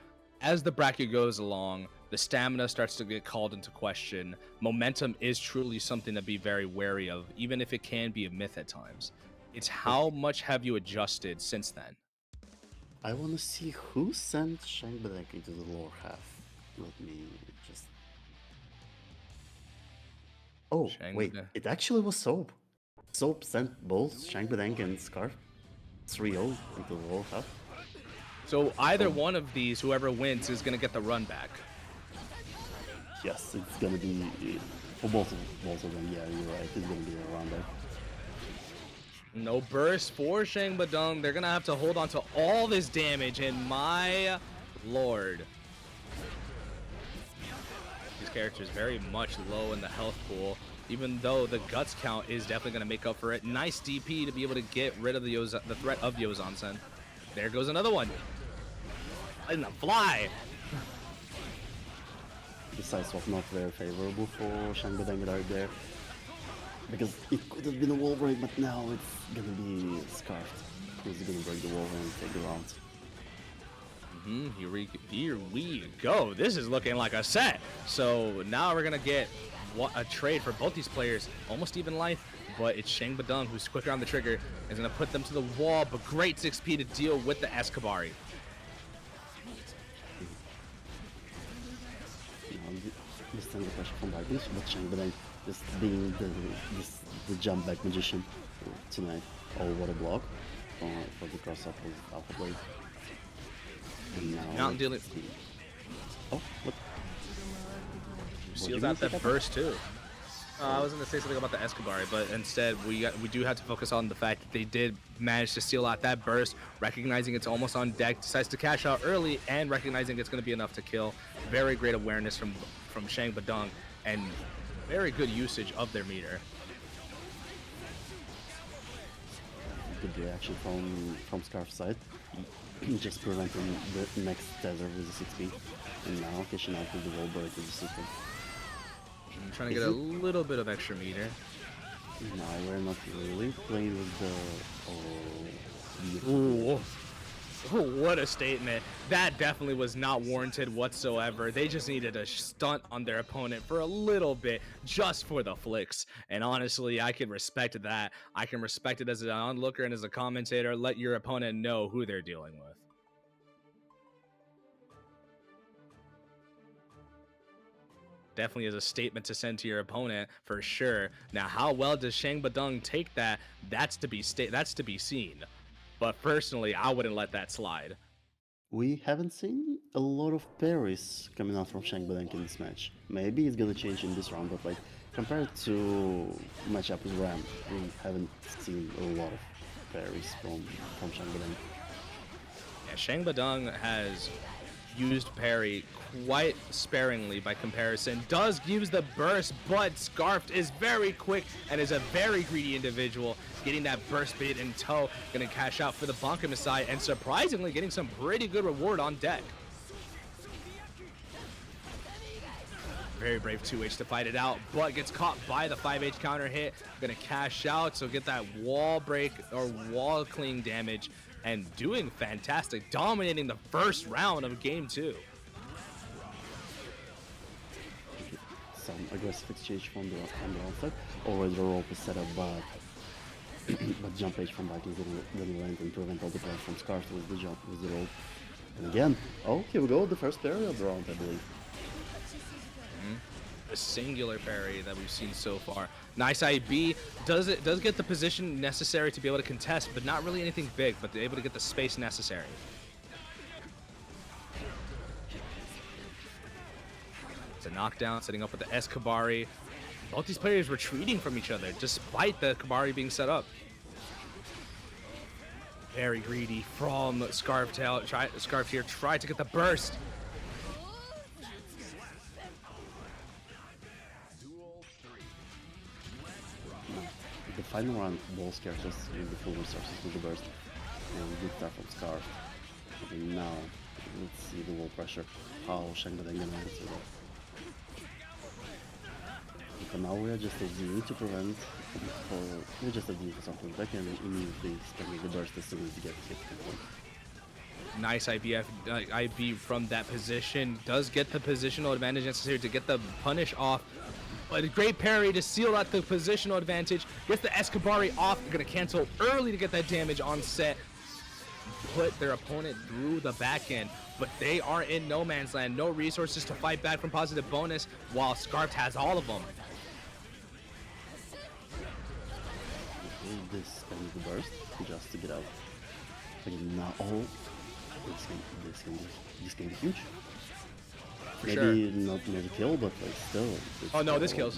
as the bracket goes along, the stamina starts to get called into question. Momentum is truly something to be very wary of, even if it can be a myth at times. It's how much have you adjusted since then? I want to see who sent Shangbadung into the lower half. Let me just... Oh, wait, it actually was Soap. Soap sent both Shangbadung and Scarf 3-0 into the lower half. So either one of these, whoever wins, is going to get the run back. Yes, it's gonna be for both of them. Yeah, you're right. It's gonna be a run back. No burst for Shangbadung. They're gonna have to hold on to all this damage, and my lord, this character is very much low in the health pool. Even though the guts count is definitely gonna make up for it. Nice DP to be able to get rid of the threat of Yozansen. There goes another one. In the fly. The side swap not very favorable for Shangbadung right there. because it could have been a wall break, but now it's gonna be Scarfed who's gonna break the wall and take the round. Here we go. This is looking like a set. So now we're gonna get a trade for both these players, almost even life. But it's Shangbadung who's quicker on the trigger, is gonna put them to the wall. But great 6P to deal with the Escabari. This time the pressure from Baiken, but Shangbadung just being the jump back magician tonight. Oh, what a block for the cross up with Alpha Blade. And now dealing. Oh, what? Seals out that burst too. I was gonna say something about the Escabari, but instead we do have to focus on the fact that they did manage to seal out that burst, recognizing it's almost on deck, decides to cash out early, and recognizing it's gonna be enough to kill. Very great awareness from Shangbadung, and very good usage of their meter. Good reaction from Scarf's side. Just preventing the next tether with the 6P, and now cashing out with the wall break with the system. I'm trying to get a little bit of extra meter. No, we're not really playing with the... Ooh. Oh, what a statement. That definitely was not warranted whatsoever. They just needed a stunt on their opponent for a little bit, just for the flicks. And honestly, I can respect that. I can respect it as an onlooker and as a commentator. Let your opponent know who they're dealing with. Definitely is a statement to send to your opponent for sure. Now, how well does Shangbadung take that? That's to be seen. But personally, I wouldn't let that slide. We haven't seen a lot of parries coming out from Shangbadung in this match. Maybe it's gonna change in this round, but like compared to matchup with Ram, we haven't seen a lot of parries from Shangbadung. Yeah, Shangbadung has used parry quite sparingly by comparison. Does use the burst, but Scarfed is very quick and is a very greedy individual. Getting that burst bait in tow, gonna cash out for the Baiken side, and surprisingly getting some pretty good reward on deck. Very brave 2H to fight it out, but gets caught by the 5H counter hit. Gonna cash out, so get that wall break or wall clean damage, and doing fantastic, dominating the first round of game 2. Some aggressive exchange from the outside. Already the rope is set up, but jump edge from Baiken is gonna land and prevent all the plans from Scarf with the jump with the rope. And again, oh, here we go, the first parry of the round, I believe. A singular parry that we've seen so far. Nice IB does get the position necessary to be able to contest, but not really anything big, but they're able to get the space necessary. It's a knockdown, setting up with the Escabari. Both these players retreating from each other, despite the Kabari being set up. Very greedy from Scarfed here, tried to get the burst. The final round, ball scares us with the full resources with the burst. And good start from Scarf. And now, let's see the wall pressure. How Shangbadung gonna answer that. So now we are just ADing to prevent, we just ADing for something back and immediately spamming the burst as soon as you get hit. Nice IB from that position. Does get the positional advantage necessary to get the punish off. But a great parry to seal out the positional advantage. Gets the Escabari off. They're going to cancel early to get that damage on set. Put their opponent through the back end. But they are in no man's land. No resources to fight back from positive bonus, while Scarfed has all of them. This and the burst just to get out. Again, now, oh, this can be huge. For Maybe sure. not a kill, but like still. Oh no, this kills.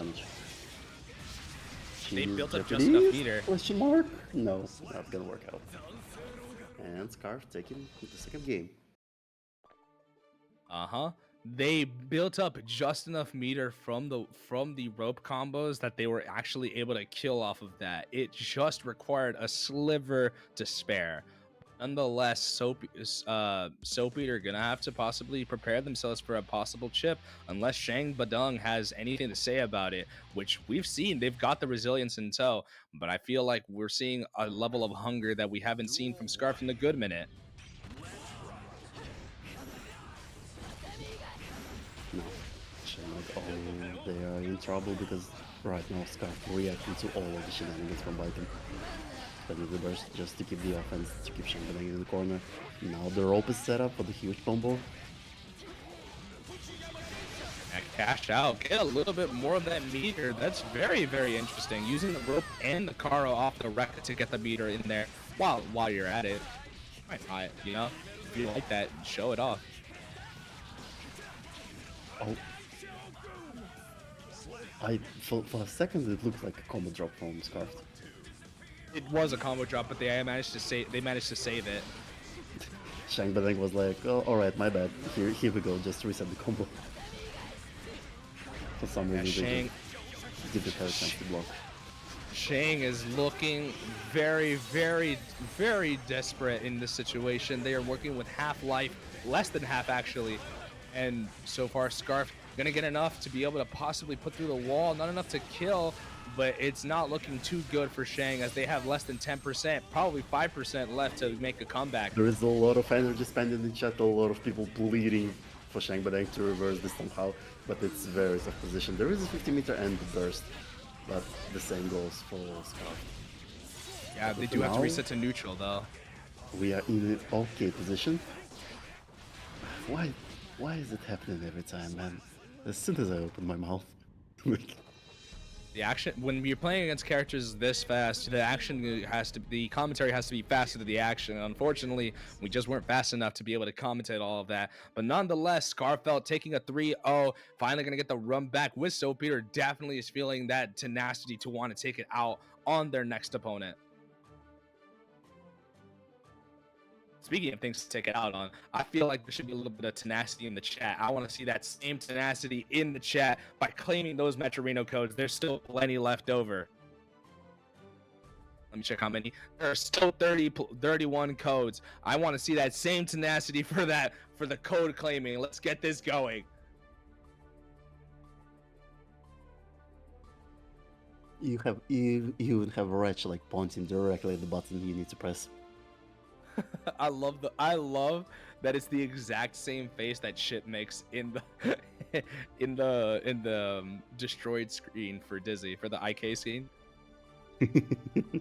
They built up just Japanese? enough meter. Question mark? No, not gonna work out. And Scarf taking the second game. They built up just enough meter from the rope combos that they were actually able to kill off of that. It just required a sliver to spare. Nonetheless, Soapy are gonna have to possibly prepare themselves for a possible chip unless Shangbadung has anything to say about it, which we've seen they've got the resilience in tow, but I feel like we're seeing a level of hunger that we haven't seen from Scarf in a good minute. No, Shangbadung, they are in trouble because right now Scarf reacting to all of the shenanigans from Baiken. Spending the burst just to keep the offense, to keep Shangbadung in the corner. Now the rope is set up for the huge combo. And cash out, get a little bit more of that meter. That's very, very interesting. Using the rope and the Karo off the wreck to get the meter in there while you're at it. Why not? You know, if you like that, show it off. Oh. For a second it looked like a combo drop from Scarf. It was a combo drop, but they managed to save it. Shangbadung was like, oh, alright, my bad. Here we go, just reset the combo. For some reason, they just didn't have a chance to block. Shang is looking very, very, very desperate in this situation. They are working with half life, less than half actually. And so far, Scarf gonna get enough to be able to possibly put through the wall, not enough to kill, but it's not looking too good for Shang as they have less than 10%, probably 5% left to make a comeback. There is a lot of energy spent in the chat, a lot of people bleeding for Shangbadung to reverse this somehow, but it's very tough position. There is a 50-meter end burst, but the same goes for Scarf. Yeah, they do have to reset to neutral though. We are in an okay position. Why is it happening every time, man? As soon as I open my mouth. The action, when you're playing against characters this fast, the commentary has to be faster than the action. Unfortunately, we just weren't fast enough to be able to commentate all of that. But nonetheless, Scarfelt taking a 3-0, finally gonna get the run back with Soapy. Definitely is feeling that tenacity to want to take it out on their next opponent. Speaking of things to take it out on, I feel like there should be a little bit of tenacity in the chat. I want to see that same tenacity in the chat by claiming those Metrorino codes. There's still plenty left over. Let me check how many. There are still 31 codes. I want to see that same tenacity for the code claiming. Let's get this going. You even have Wretch like pointing directly at the button you need to press. I love that it's the exact same face that Chipp makes in the in the destroyed screen for Dizzy for the IK scene.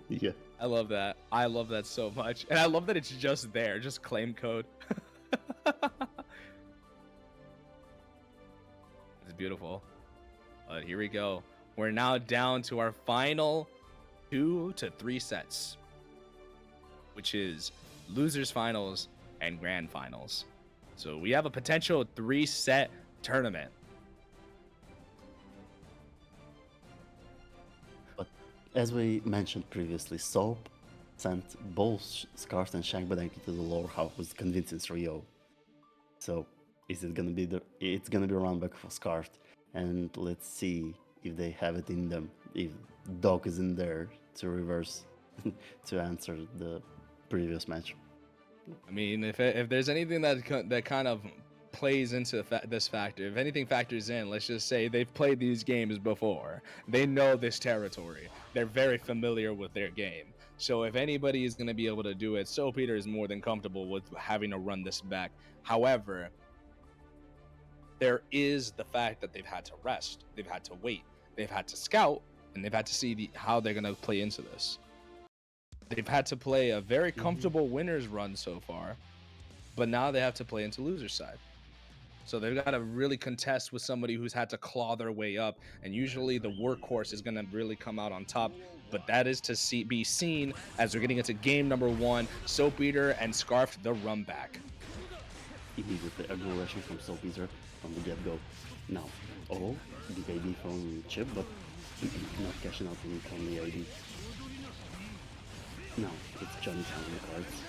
Yeah. I love that. I love that so much. And I love that it's just there, just claim code. It's beautiful. But here we go. We're now down to our final 2 to 3 sets, which is losers finals and grand finals. So we have a potential 3-set tournament. But as we mentioned previously, Soap sent both Scarf and Shangbadung into the lower half with convincing R.E.V.O. So is it gonna be it's gonna be a run back for Scarf, and let's see if they have it in them, if Doc is in there to reverse to answer the previous match. I mean, if there's anything that kind of plays into this factor, if anything factors in, let's just say they've played these games before. They know this territory. They're very familiar with their game. So if anybody is going to be able to do it, So Peter is more than comfortable with having to run this back. However, there is the fact that they've had to rest. They've had to wait. They've had to scout, and they've had to see how they're going to play into this. They've had to play a very comfortable winner's run so far, but now they have to play into loser's side. So they've got to really contest with somebody who's had to claw their way up, and usually the workhorse is going to really come out on top. But that is to be seen as we're getting into game number 1. Soap Eater and Scarf, the run back. Immediately aggression from Soap Eater from the get-go. Now, the a.b.a from Chipp, but not cashing out from the a.b.a. Now, it's Johnny counting the cards.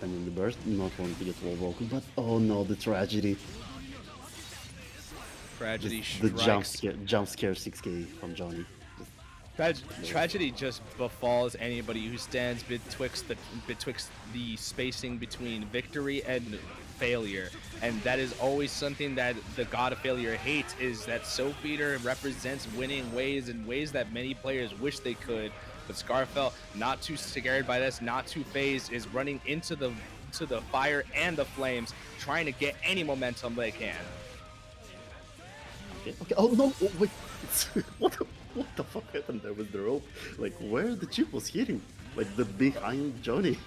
And in the burst, not wanting to get wall broken, but oh no, the tragedy. Tragedy The strikes. jump scare 6k from Johnny. Just Tragedy just befalls anybody who stands betwixt the spacing between victory and failure, and that is always something that the god of failure hates, is that SoFeeder represents winning ways in ways that many players wish they could, but Scarfell, not too scared by this, not too phased, is running into the fire and the flames, trying to get any momentum they can. Okay. Oh no! Oh, wait. What the fuck happened there with the rope? Like, where the Chipp was hitting? Like, the behind Johnny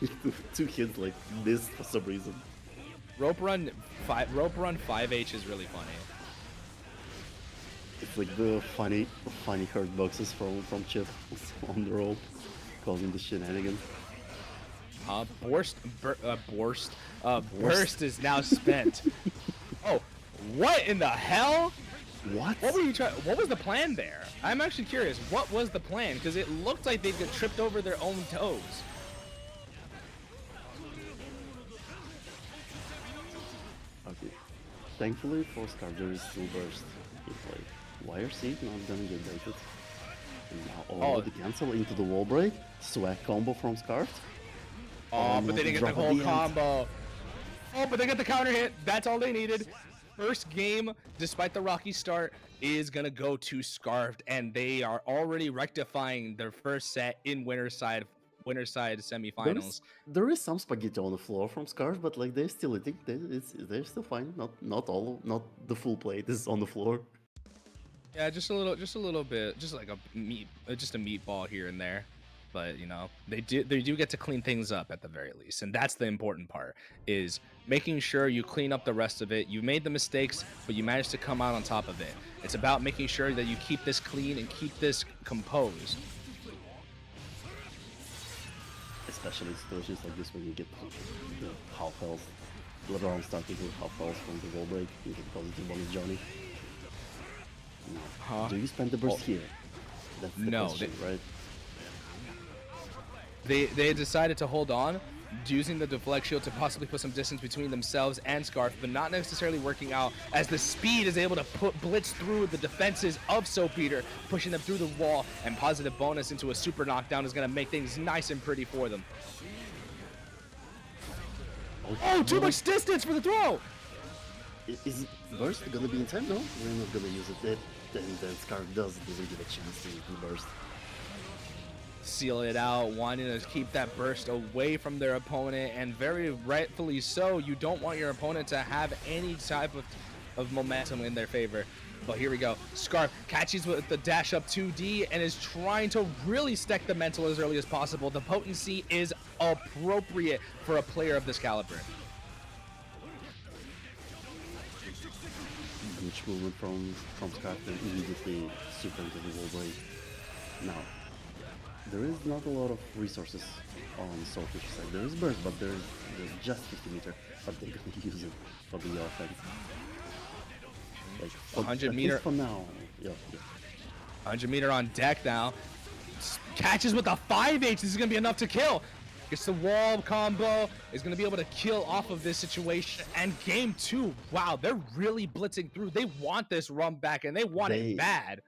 to hit like this for some reason. Rope run 5H is really funny. It's like the funny hurt boxes from Chipp on the rope, causing the shenanigans. Burst is now spent. Oh, what in the hell? What? What was the plan there? I'm actually curious. What was the plan? Because it looked like they'd get tripped over their own toes. Okay. Thankfully for Scarf there is still burst in play. YRC not gonna get baited. And now the cancel into the wall break. Swag combo from Scarf. Oh, but they didn't get the whole combo. Oh, but they got the counter hit. That's all they needed. First game, despite the rocky start, is gonna go to Scarfed, and they are already rectifying their first set in winner side semifinals. There is some spaghetti on the floor from Scarf, but like they're still eating. They're still fine. Not the full plate is on the floor. Yeah, just a little bit, just like a meatball here and there. But you know, they do get to clean things up at the very least, and that's the important part, is making sure you clean up the rest of it. You made the mistakes, but you managed to come out on top of it. It's about making sure that you keep this clean and keep this composed. Especially in situations like this when you get half health. Later on starting with half health from the wall break, you get positive bonus Johnny. Now, do you spend the burst here? That's the question, right? They decided to hold on, using the deflect shield to possibly put some distance between themselves and Scarf, but not necessarily working out, as the speed is able to blitz through the defenses of SoFeeder, pushing them through the wall, and positive bonus into a super knockdown is going to make things nice and pretty for them. Oh, too much distance for the throw! Is burst gonna be in time? No, we're not gonna use it. Then Scarf doesn't even give a chance to use the burst. Seal it out, wanting to keep that burst away from their opponent, and very rightfully so. You don't want your opponent to have any type of momentum in their favor. But here we go. Scarf catches with the dash up 2D and is trying to really stack the mental as early as possible. The potency is appropriate for a player of this caliber. Huge movement from Scarf and immediately super into the wall break. Now, there is not a lot of resources on SaltyEU side. There is burst, but there's just 50 meter, but they're gonna use it for the offense. Like 100 meter for now. Yeah. 100 meter on deck now. Catches with a 5H. This is gonna be enough to kill. Gets the wall combo. Is gonna be able to kill off of this situation. And game 2. Wow, they're really blitzing through. They want this run back, and they want it bad.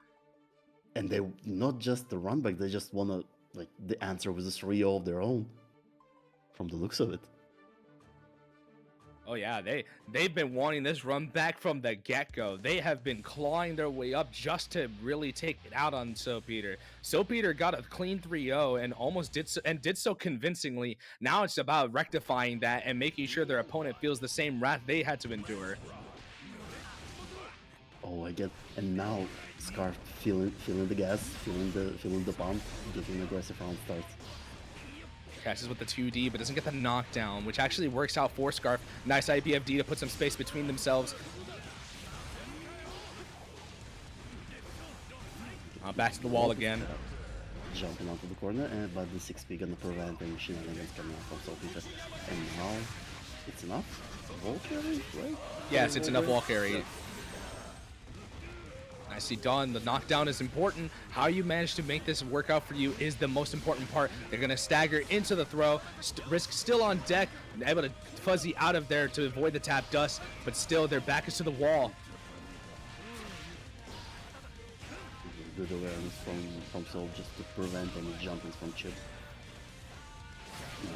And they not just the run back, they just wanna like the answer with this R.E.V.O of their own. From the looks of it. Oh yeah, they've been wanting this run back from the get-go. They have been clawing their way up just to really take it out on SoFeeder. SoFeeder got a clean 3-0 and almost did so convincingly. Now it's about rectifying that and making sure their opponent feels the same wrath they had to endure. Oh, I get, and now Scarf feeling the gas, feeling the pump, getting an aggressive round start. Catches with the 2D, but doesn't get the knockdown, which actually works out for Scarf. Nice IBFD to put some space between themselves. Back to the wall again. Jumping onto the corner, but the 6P gonna prevent any shenanigans coming out from SaltyEU. And now, it's enough? Wall carry, right? Yes, it's enough wall carry. Nicely done. The knockdown is important. How you manage to make this work out for you is the most important part. They're going to stagger into the throw. Risk still on deck. Able to fuzzy out of there to avoid the tap dust. But still, their back is to the wall. good awareness from Soul just to prevent any jumpings from Chipp.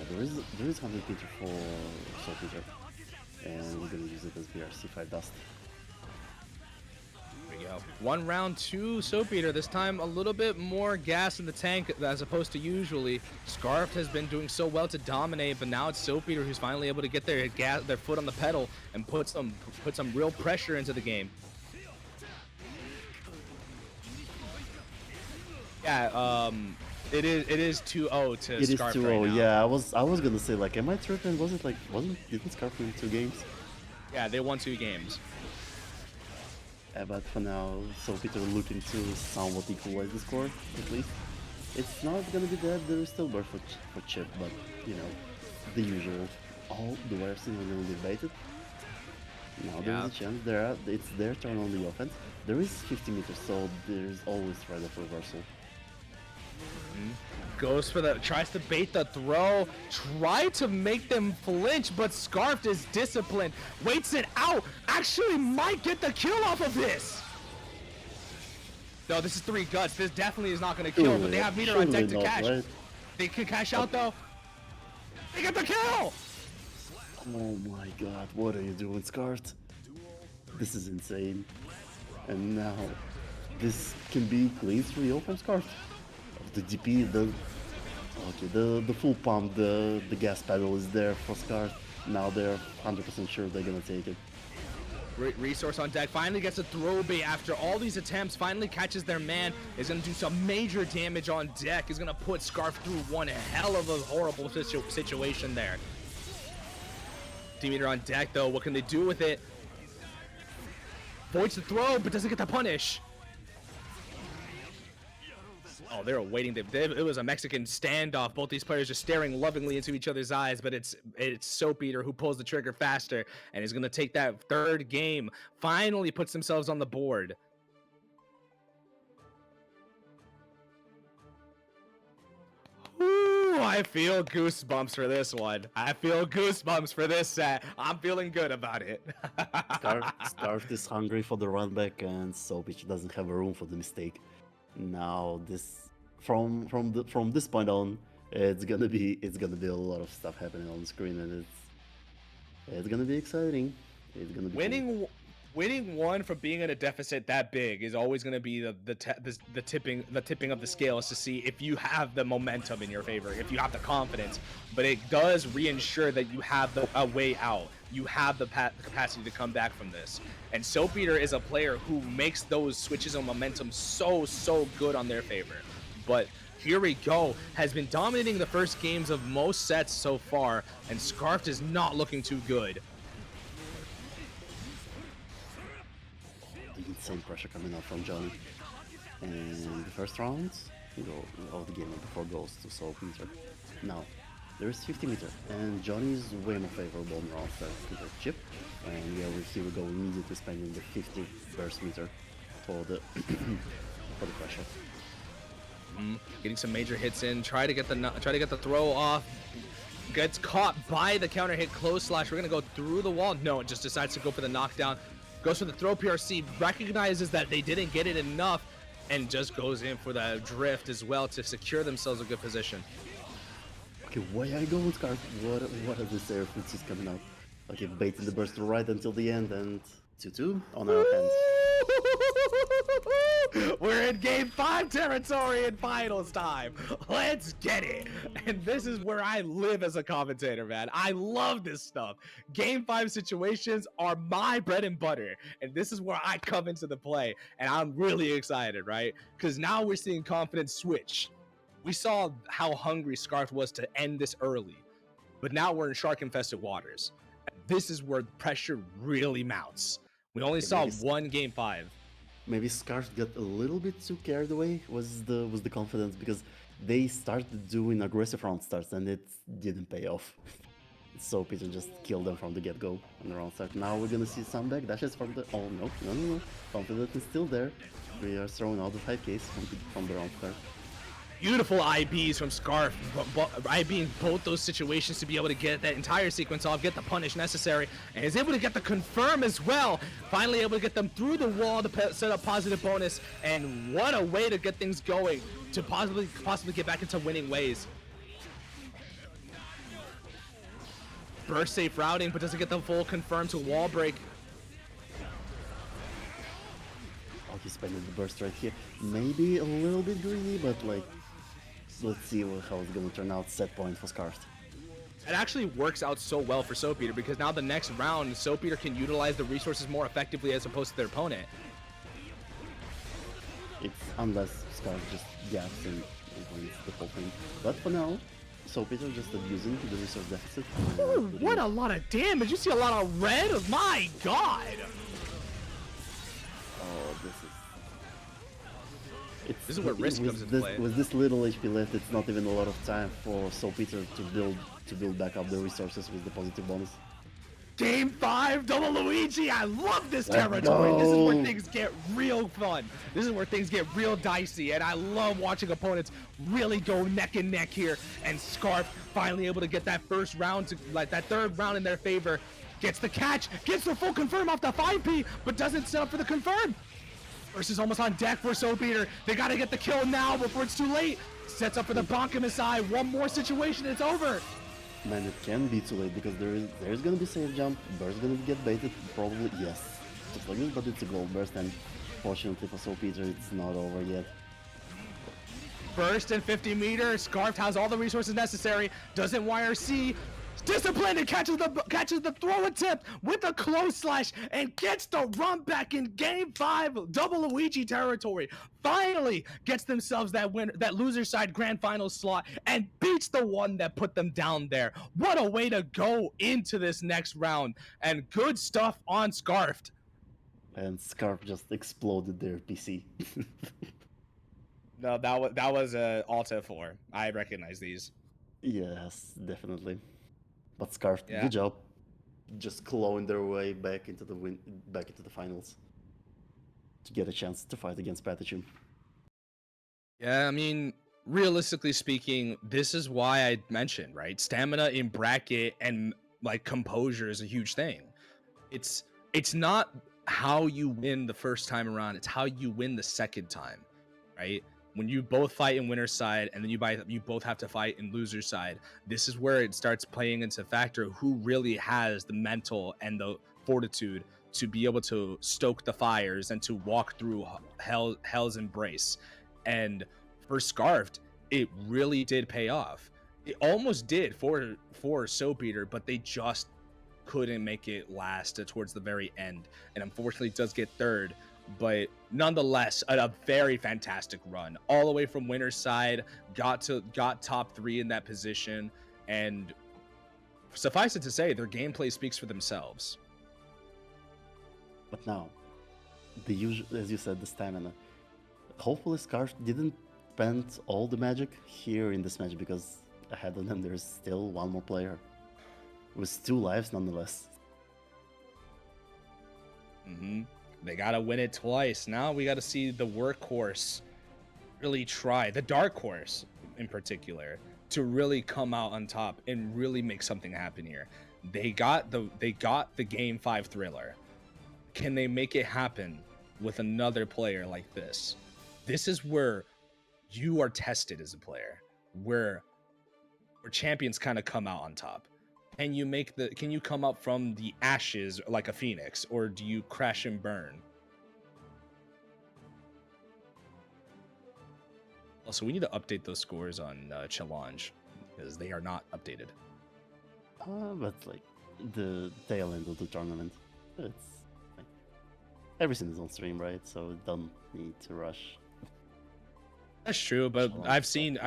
There is 100 meter for Saltpeter, and we're gonna use it as BRC5 dust. There we go. 1 round 2 Soap Eater. This time a little bit more gas in the tank as opposed to usually. Scarf has been doing so well to dominate, but now it's Soap Eater who's finally able to get their foot on the pedal and put some real pressure into the game. Yeah, it is 2-0 to It is Scarf 2-0. right now. Yeah, I was gonna say, like, am I tripping? Didn't Scarf win 2 games? Yeah, they won 2 games. But for now, Saltpeter looking to somewhat equalize the score, at least. It's not gonna be that there is still birth for Chipp, but you know, the usual. All the wires are gonna be baited. Now there's a chance it's their turn on the offense. There is 50 meters, so there's always threat of reversal. Goes for tries to bait the throw, try to make them flinch, but Scarfed is disciplined, waits it out, actually might get the kill off of this. No, this is 3 guts. This definitely is not going to kill, but they have meter on deck to cash. Right? They can cash out though. They get the kill! Oh my god, what are you doing, Scarfed? This is insane. And now, this can be clean 3-0 from Scarfed. The DP, the full pump, the gas pedal is there for Scarf. Now they're 100% sure they're gonna take it. Resource on deck, finally gets a throw bait after all these attempts, finally catches their man, is gonna do some major damage on deck, is gonna put Scarf through one hell of a horrible situation there. D-meter on deck though, what can they do with it? Voids the throw, but doesn't get the punish. Oh, they're waiting. It was a Mexican standoff. Both these players just staring lovingly into each other's eyes, but it's Soap Eater who pulls the trigger faster and is going to take that 3rd game. Finally puts themselves on the board. Ooh, I feel goosebumps for this one. I feel goosebumps for this set. I'm feeling good about it. Scarf is hungry for the run back, and Soap doesn't have room for the mistake. Now from this point on, it's gonna be a lot of stuff happening on the screen, and it's gonna be exciting. It's gonna be winning one from being in a deficit that big is always going to be the tipping of the scales to see if you have the momentum in your favor, if you have the confidence. But it does reassure that you have a way out. You have the capacity to come back from this. And Soap Eater is a player who makes those switches of momentum so good on their favor. But Here We Go has been dominating the first games of most sets so far, and Scarfed is not looking too good. Insane pressure coming out from Johnny. And the first round of the game before goes to Soap Eater. Now, there is 50 meter, and Johnny is way more favorable in round than Chipp. And yeah, Here We Go immediately spending the 50 burst meter for the for the pressure. Getting some major hits in, try to get the throw off. Gets caught by the counter hit close slash. We're gonna go through the wall. No, it just decides to go for the knockdown. Goes for the throw PRC, recognizes that they didn't get it enough, and just goes in for the drift as well to secure themselves a good position. Okay, why are you going with Scarf? What are these air footsies coming out? Okay, baiting the burst right until the end, and 2-2 on our hands. We're in game 5 territory in finals time. Let's get it. And this is where I live as a commentator, man. I love this stuff. Game 5 situations are my bread and butter. And this is where I come into the play. And I'm really excited, right? Because now we're seeing confidence switch. We saw how hungry Scarf was to end this early. But now we're in shark-infested waters. And this is where pressure really mounts. We only saw one game 5. Maybe Scarf got a little bit too carried away was the confidence, because they started doing aggressive round starts and it didn't pay off. So Peter just killed them from the get-go on the round start. Now we're gonna see some backdashes from the... Oh no. Confidence is still there. We are throwing out the 5Ks from the round start. Beautiful IBs from Scarf, IB in both those situations to be able to get that entire sequence off, get the punish necessary, and is able to get the confirm as well. Finally able to get them through the wall to set up positive bonus, and what a way to get things going to possibly get back into winning ways. Burst safe routing, but doesn't get the full confirm to wall break. Oh, he's spending the burst right here. Maybe a little bit greedy, but like, let's see how it's gonna turn out. Set point for Scarf. It actually works out so well for SoHn because now the next round, SoHn can utilize the resources more effectively as opposed to their opponent. It's unless Scarf just gaps and wins the whole thing. But for now, SoHn just abusing the resource deficit. Ooh, what a lot of damage! You see a lot of red? My god! Oh, This is where risk comes into play. With this little HP left, it's not even a lot of time for SoHn to build back up the resources with the positive bonus. Game 5, double Luigi! I love this territory! This is where things get real fun. This is where things get real dicey, and I love watching opponents really go neck and neck here. And Scarf finally able to get that first round, that third round in their favor. Gets the catch, gets the full confirm off the 5P, but doesn't set up for the confirm. First is almost on deck for SoHn. They gotta get the kill now before it's too late. Sets up for the Baiken Messiah. One more situation, it's over. Man, it can be too late because there's gonna be safe jump. Burst gonna get baited, probably, yes. Just like this, but it's a gold burst, and fortunately for SoHn, it's not over yet. Burst in 50 meters. Scarf has all the resources necessary. Doesn't YRC. Disciplined and catches the throw attempt with a close slash and gets the run back in game 5 double Luigi territory. Finally gets themselves that loser side grand final slot and beats the one that put them down there. What a way to go into this next round, and good stuff on Scarfed. And Scarf just exploded their PC. No, that was Alta 4. I recognize these. Yes, definitely. But Scarf, Yeah. good job, just clawing their way back into the finals to get a chance to fight against PataChu. Yeah, I mean, realistically speaking, this is why I mentioned, right? Stamina in bracket and like composure is a huge thing. It's not how you win the first time around, it's how you win the second time, right? When you both fight in winner's side and then you both have to fight in loser's side, this is where it starts playing into factor who really has the mental and the fortitude to be able to stoke the fires and to walk through hell's embrace. And for Scarfed, it really did pay off. It almost did for SoHn, but they just couldn't make it last towards the very end, and unfortunately it does get third. But nonetheless, a very fantastic run all the way from winner's side, got top 3 in that position, and suffice it to say, their gameplay speaks for themselves. But now, the usual, as you said, the stamina. Hopefully Scarf didn't spend all the magic here in this match, because ahead of them there's still one more player with 2 lives nonetheless. They gotta win it twice. Now we gotta see the workhorse really try, the dark horse in particular, to really come out on top and really make something happen here. They got the game 5 thriller. Can they make it happen with another player like this? This is where you are tested as a player, where champions kind of come out on top. Can you come up from the ashes like a phoenix, or do you crash and burn? Also, we need to update those scores on challenge because they are not updated. But like the tail end of the tournament, it's like, everything is on stream, right? So we don't need to rush. That's true, but I've seen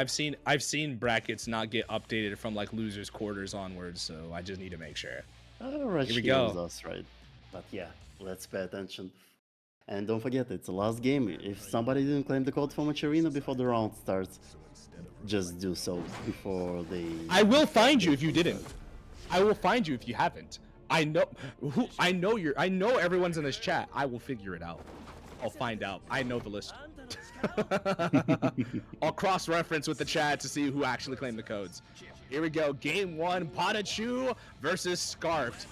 brackets not get updated from like losers quarters onwards, so I just need to make sure. Here we go. Us, right? But yeah, let's pay attention. And don't forget, it's the last game. If somebody didn't claim the code for match arena before the round starts, just do so before they... I will find you if you didn't. I will find you if you haven't. I know everyone's in this chat. I will figure it out. I'll find out. I know the list. I'll cross-reference with the chat to see who actually claimed the codes. Here we go. Game 1, PataChu versus Scarfed.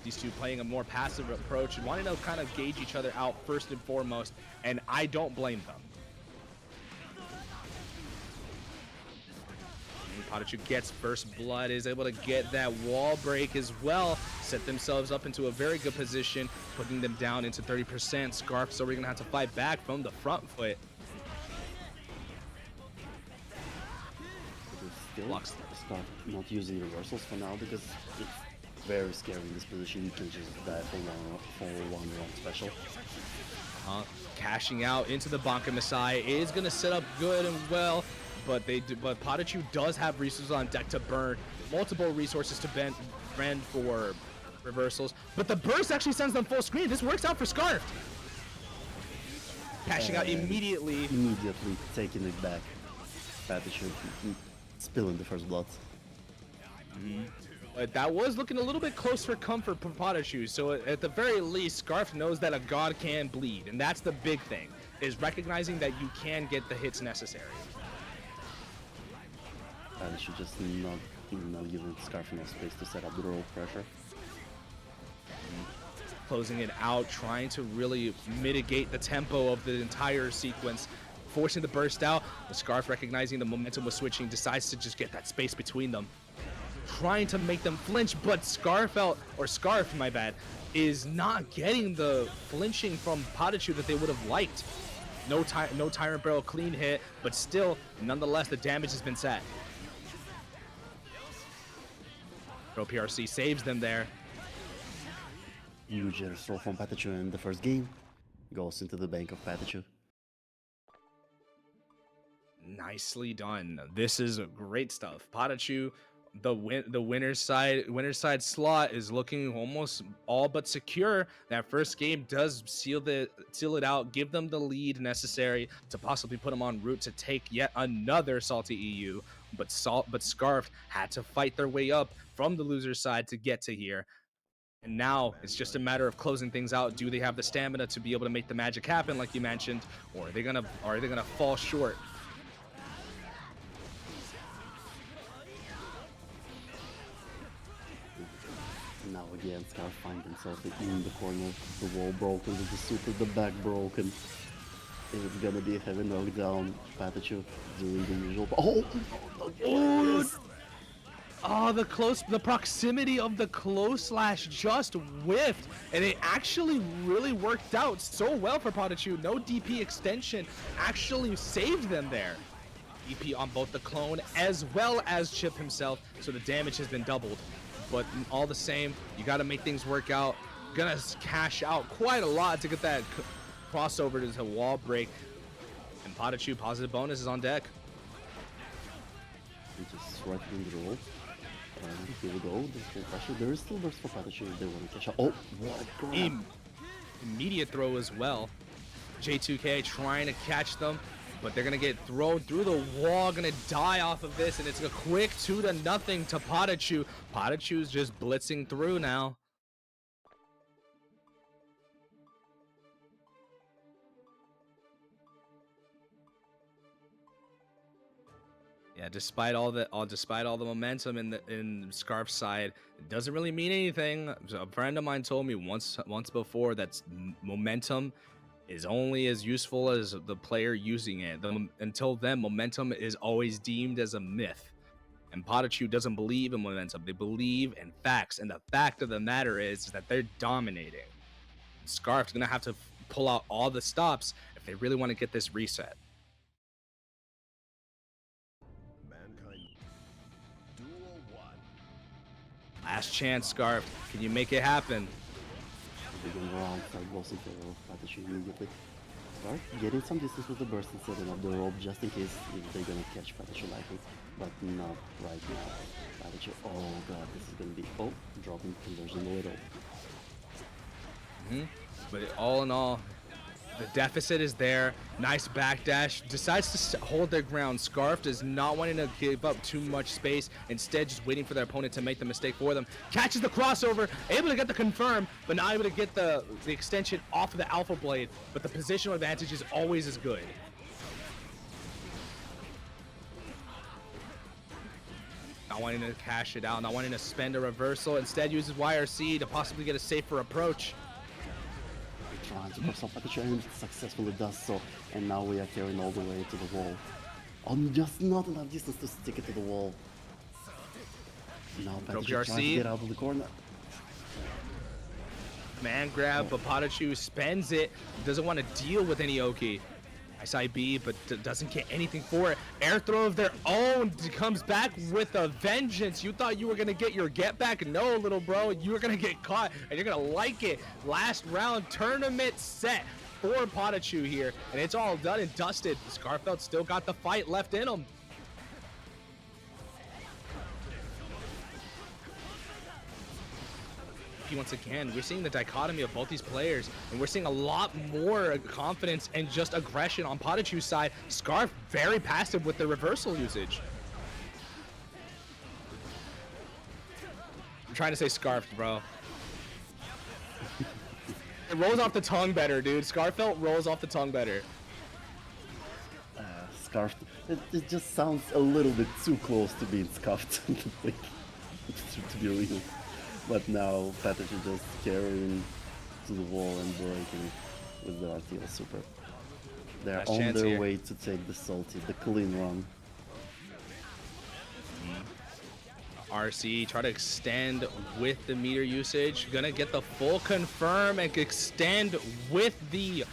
These two playing a more passive approach and wanting to kind of gauge each other out first and foremost, and I don't blame them. PataChu gets first blood, is able to get that wall break as well, set themselves up into a very good position, putting them down into 30%. Scarf's already gonna have to fight back from the front foot. Still Scarf not using reversals for now because it's very scary in this position. You can just die for one round special. Cashing out into the Banka Messiah is gonna set up good and well. But PataChu does have resources on deck to burn, multiple resources to bend for reversals. But the burst actually sends them full screen. This works out for Scarf. Cashing out immediately. Immediately taking it back. PataChu spilling the first blood. But that was looking a little bit close for comfort for PataChu. So at the very least, Scarf knows that a god can bleed, and that's the big thing, is recognizing that you can get the hits necessary. PataChu just not giving Scarf enough space to set up the roll pressure. Closing it out, trying to really mitigate the tempo of the entire sequence, forcing the burst out. The Scarf, recognizing the momentum was switching, decides to just get that space between them, trying to make them flinch, but Scarf, my bad, is not getting the flinching from PataChu that they would have liked. No Tyrant Barrel clean hit, but still, nonetheless, the damage has been set. Pro PRC saves them there. Huge throw from PataChu in the first game. Goes into the bank of PataChu. Nicely done. This is great stuff. PataChu, the winner's side slot is looking almost all but secure. That first game does seal it out, give them the lead necessary to possibly put them en route to take yet another SaltyEU. But Scarf had to fight their way up from the loser's side to get to here. And now it's just a matter of closing things out. Do they have the stamina to be able to make the magic happen, like you mentioned, or are they gonna fall short? Now again, Scarf finds himself in the corner. The wall broken, with the super, the back broken. It's gonna be a heavy knockdown. PataChu doing the usual. The proximity of the close slash just whiffed, and it actually really worked out so well for PataChu. No DP extension actually saved them there. DP on both the clone as well as Chipp himself, so the damage has been doubled. But all the same, you got to make things work out. Gonna cash out quite a lot to get that crossover to the wall break. And PataChu, positive bonus is on deck. He just right in the roll. Here we go. There's full pressure. There is still burst for PataChu if they want to catch up. Oh, what a grab. Immediate throw as well. J2K trying to catch them, but they're gonna get thrown through the wall, gonna die off of this, and it's a quick 2-0 to PataChu. PataChu's just blitzing through now. Yeah, despite all the momentum in Scarf's side, it doesn't really mean anything. So a friend of mine told me once before that momentum is only as useful as the player using it. Until then, momentum is always deemed as a myth. And PataChu doesn't believe in momentum. They believe in facts. And the fact of the matter is that they're dominating. Scarf's going to have to pull out all the stops if they really want to get this reset. Last chance, Scarf. Can you make it happen? They're going around, start bossing for PataChu immediately. Scarf getting some distance with the burst and setting up the rope just in case if they're gonna catch PataChu likely. But not right now. PataChu, oh god, this is gonna be, dropping conversion a little. But all in all, The deficit is there. Nice backdash. Decides to hold their ground. Scarf does not wanting to give up too much space. Instead, just waiting for their opponent to make the mistake for them. Catches the crossover. Able to get the confirm, but not able to get the extension off of the Alpha Blade. But the positional advantage is always as good. Not wanting to cash it out. Not wanting to spend a reversal. Instead, uses YRC to possibly get a safer approach. Trying to cross off PataChu and successfully does so, and now we are carrying all the way to the wall. On just not enough distance to stick it to the wall. Now PataChu trying to get out of the corner. Man grab, but PataChu spends it. Doesn't want to deal with any Oki. Nice IB, but doesn't get anything for it. Air throw of their own comes back with a vengeance. You thought you were going to get your get back? No, little bro. You were going to get caught, and you're going to like it. Last round tournament set for PataChu here, and it's all done and dusted. Scarfelt still got the fight left in him. Once again, we're seeing the dichotomy of both these players, and we're seeing a lot more confidence and just aggression on PataChu's side. Scarf very passive with the reversal usage. I'm trying to say scarfed, bro. It rolls off the tongue better, dude. Scarfelt rolls off the tongue better. Scarfed. It just sounds a little bit too close to being scuffed. To be real. But now PataChu just carrying to the wall and breaking with the RTL Super. They're Last on their here. way to take the Salty, the clean run. RC try to extend with the meter usage. Gonna get the full confirm and extend with the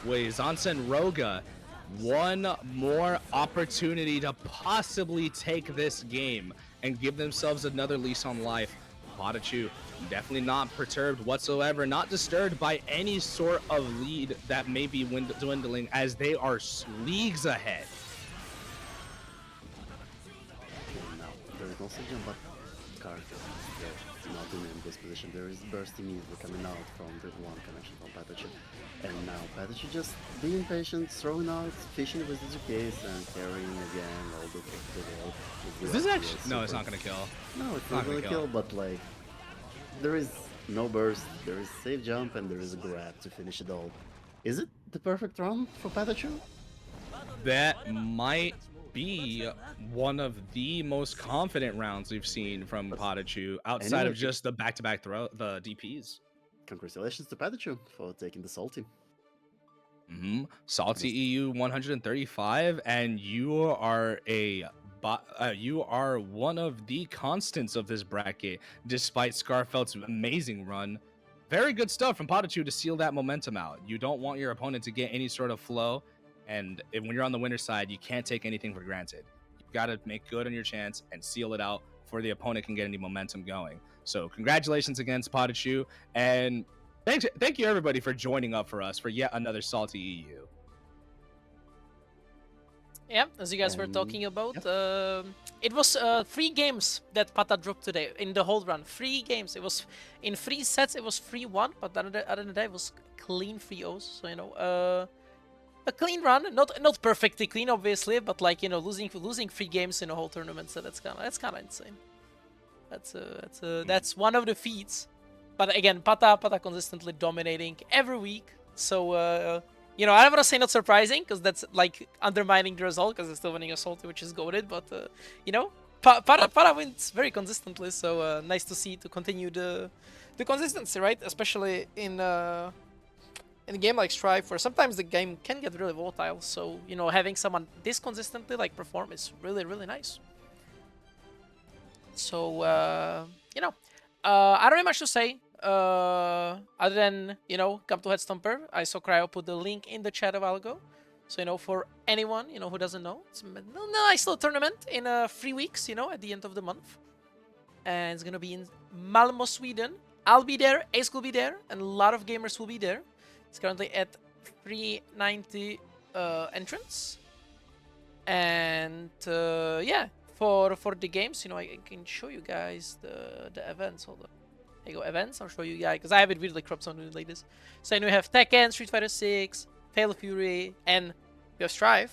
Zansen Roga. One more opportunity to possibly take this game and give themselves another lease on life. PataChu definitely not perturbed whatsoever, not disturbed by any sort of lead that may be dwindling, as they are leagues ahead. Now, there is also jump, but Scarf is not in this position. There is burst immediately coming out from the one connection from PataChu. And now PataChu just being patient, throwing out, fishing with his case, and carrying again all the way to the wall. Is this actually? No, it's not gonna kill. No, it's not gonna kill, but like, there is no burst, there is safe jump, and there is a grab to finish it all. Is it the perfect run for PataChu? That might be one of the most confident rounds we've seen from PataChu outside of just the back-to-back throw, the DPs. Congratulations to PataChu for taking the Salty. SaltyEU 135, and you are one of the constants of this bracket, despite Scarfelt's amazing run. Very good stuff from PataChu to seal that momentum out. You don't want your opponent to get any sort of flow, and when you're on the winner's side, you can't take anything for granted. You've got to make good on your chance and seal it out before the opponent can get any momentum going. So congratulations against PataChu, and thank you everybody for joining up for us for yet another SaltyEU. Yeah, as you guys were talking about, it was 3 games that Pata dropped today in the whole run. 3 games. It was in 3 sets. It was 3-1, but other than that, it was clean 3-0s. So you know, a clean run, not perfectly clean, obviously, but like, you know, losing 3 games in a whole tournament. So that's kind of insane. That's one of the feats. But again, Pata consistently dominating every week. So you know, I don't want to say not surprising, because that's like undermining the result, because they're still winning a Salty, which is goated. But you know, Pata wins very consistently. So nice to see, to continue the consistency, right? Especially in a game like Strive, where sometimes the game can get really volatile. So you know, having someone this consistently like perform is really nice. So you know, I don't have much to say. Other than, you know, come to Head Stomper. I saw Cryo put the link in the chat a while ago. So, you know, for anyone, you know, who doesn't know, it's a nice little tournament in 3 weeks, you know, at the end of the month. And it's gonna be in Malmo, Sweden. I'll be there, Ace will be there, and a lot of gamers will be there. It's currently at 390 entrance. And yeah, for the games, you know, I can show you guys the events. Hold on. There you go, events. I'll show you guys because I have it weirdly cropped, so I'm doing it like this. So then we have Tekken, Street Fighter 6, Fatal Fury, and we have Strive,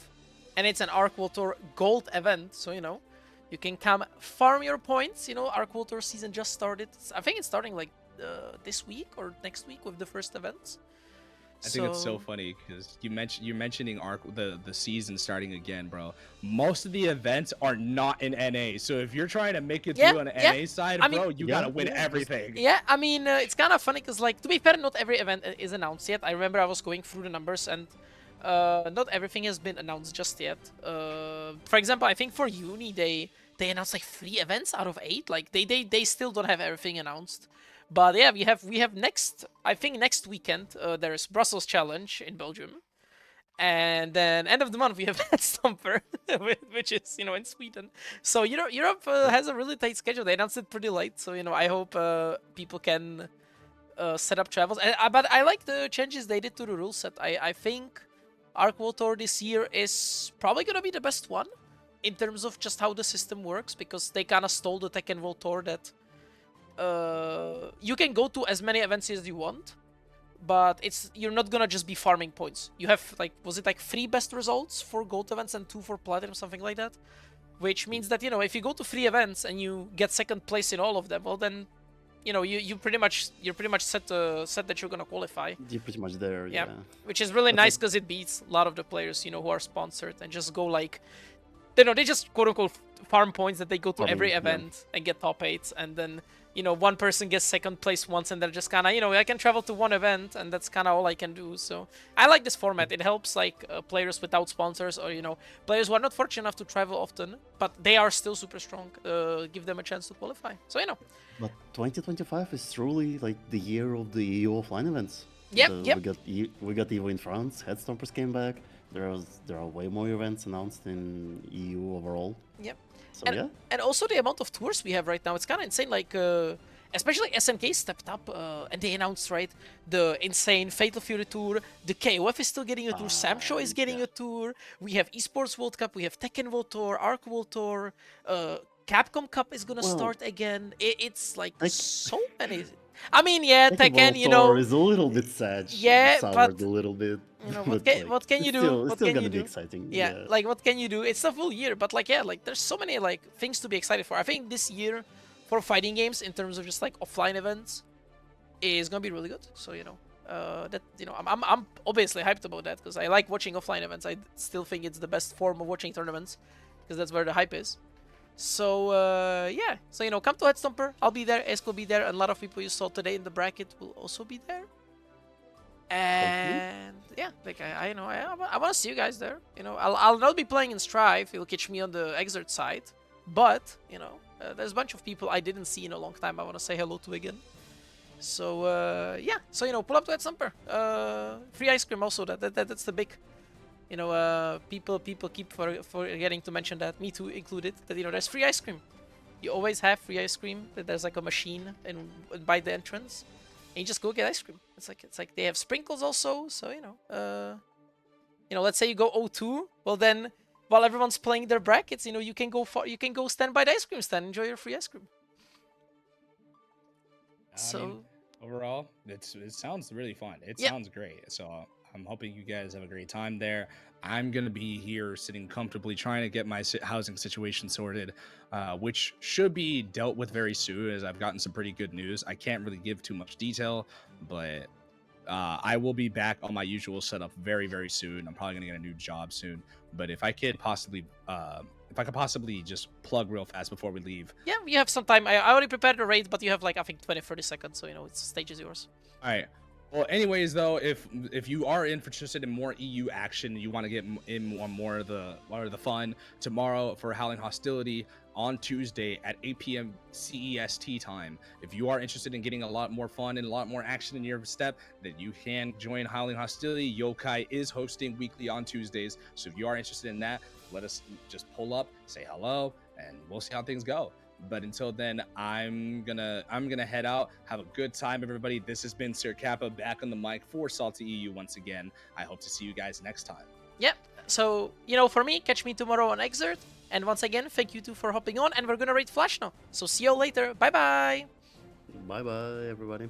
and it's an R.E.V.O Tour Gold event. So you can come farm your points. R.E.V.O Tour season just started. I think it's starting like this week or next week with the first events. I think it's so funny because you're mentioning the season starting again, bro. Most of the events are not in NA, so if you're trying to make it through on the NA side, bro, you gotta win everything. Yeah, I mean, it's kind of funny because, like, to be fair, not every event is announced yet. I remember I was going through the numbers and not everything has been announced just yet. For example, I think for Uni they announced like 3 events out of 8. Like they still don't have everything announced. But yeah, we have next weekend there's Brussels Challenge in Belgium, and then end of the month we have Headstomper, which is in Sweden. So Europe has a really tight schedule. They announced it pretty late, so I hope people can set up travels. But I like the changes they did to the rule set. I think R.E.V.O Tour this year is probably gonna be the best one in terms of just how the system works, because they kind of stole the Tekken World Tour that. You can go to as many events as you want, but you're not gonna just be farming points. You have was it 3 best results for gold events and 2 for platinum, something like that? Which means that if you go to 3 events and you get second place in all of them, well then, you're pretty much set that you're gonna qualify. You're pretty much there. Yeah. Which is really nice because it beats a lot of the players who are sponsored and just go they just quote unquote farm points that they go to every event and get top 8s, and then one person gets second place once and they're just kind of I can travel to one event and that's kind of all I can do. So I like this format. It helps players without sponsors, or players who are not fortunate enough to travel often but they are still super strong, give them a chance to qualify. So but 2025 is truly the year of the EU offline events. Yep. We got EVO in France. Headstompers came back. There are way more events announced in EU overall. Yep. So and also the amount of tours we have right now, it's kind of insane. Especially SNK stepped up and they announced the insane Fatal Fury tour. The KOF is still getting a tour. Samsho is getting a tour. We have Esports World Cup. We have Tekken World Tour, R.E.V.O World Tour. Capcom Cup is gonna start again. It's so many. I mean, Tekken, is a little bit sad. Yeah, but a little bit. What can you do? It's still gonna be exciting. Yeah, what can you do? It's a full year, but there's so many things to be excited for. I think this year for fighting games, in terms of just offline events, is gonna be really good. So I'm obviously hyped about that because I like watching offline events. I still think it's the best form of watching tournaments because that's where the hype is. So so come to Headstomper. I'll be there. Esk will be there, and a lot of people you saw today in the bracket will also be there. And yeah, I want to see you guys there. I'll not be playing in Strive. You'll catch me on the Xrd side, but there's a bunch of people I didn't see in a long time. I want to say hello to again. So pull up to Headstomper. Free ice cream also. That's the big. People keep forgetting to mention that, me too included, that there's free ice cream. You always have free ice cream. There's a machine by the entrance, and you just go get ice cream. It's like they have sprinkles also. So let's say you go 0-2. Well then, while everyone's playing their brackets, you can go stand by the ice cream stand, enjoy your free ice cream. Overall, it sounds really fun. It sounds great. So I'm hoping you guys have a great time there. I'm going to be here sitting comfortably trying to get my housing situation sorted, which should be dealt with very soon, as I've gotten some pretty good news. I can't really give too much detail, but I will be back on my usual setup very, very soon. I'm probably going to get a new job soon. But if I could possibly just plug real fast before we leave. Yeah, you have some time. I already prepared the raid, but you have I think 20-30 seconds, so it's stage is yours. All right. Well, anyways, though, if you are interested in more EU action, you want to get in on more of the fun, tomorrow for Howling Hostility on Tuesday at 8 p.m. CEST time. If you are interested in getting a lot more fun and a lot more action in your step, then you can join Howling Hostility. Yokai is hosting weekly on Tuesdays, so if you are interested in that, let us just pull up, say hello, and we'll see how things go. But until then, I'm gonna head out. Have a good time, everybody. This has been Sir Kappa back on the mic for SaltyEU once again. I hope to see you guys next time. Yep. So for me, catch me tomorrow on Xrd. And once again, thank you two for hopping on. And we're gonna raid Flash now. So see you all later. Bye bye. Bye bye, everybody.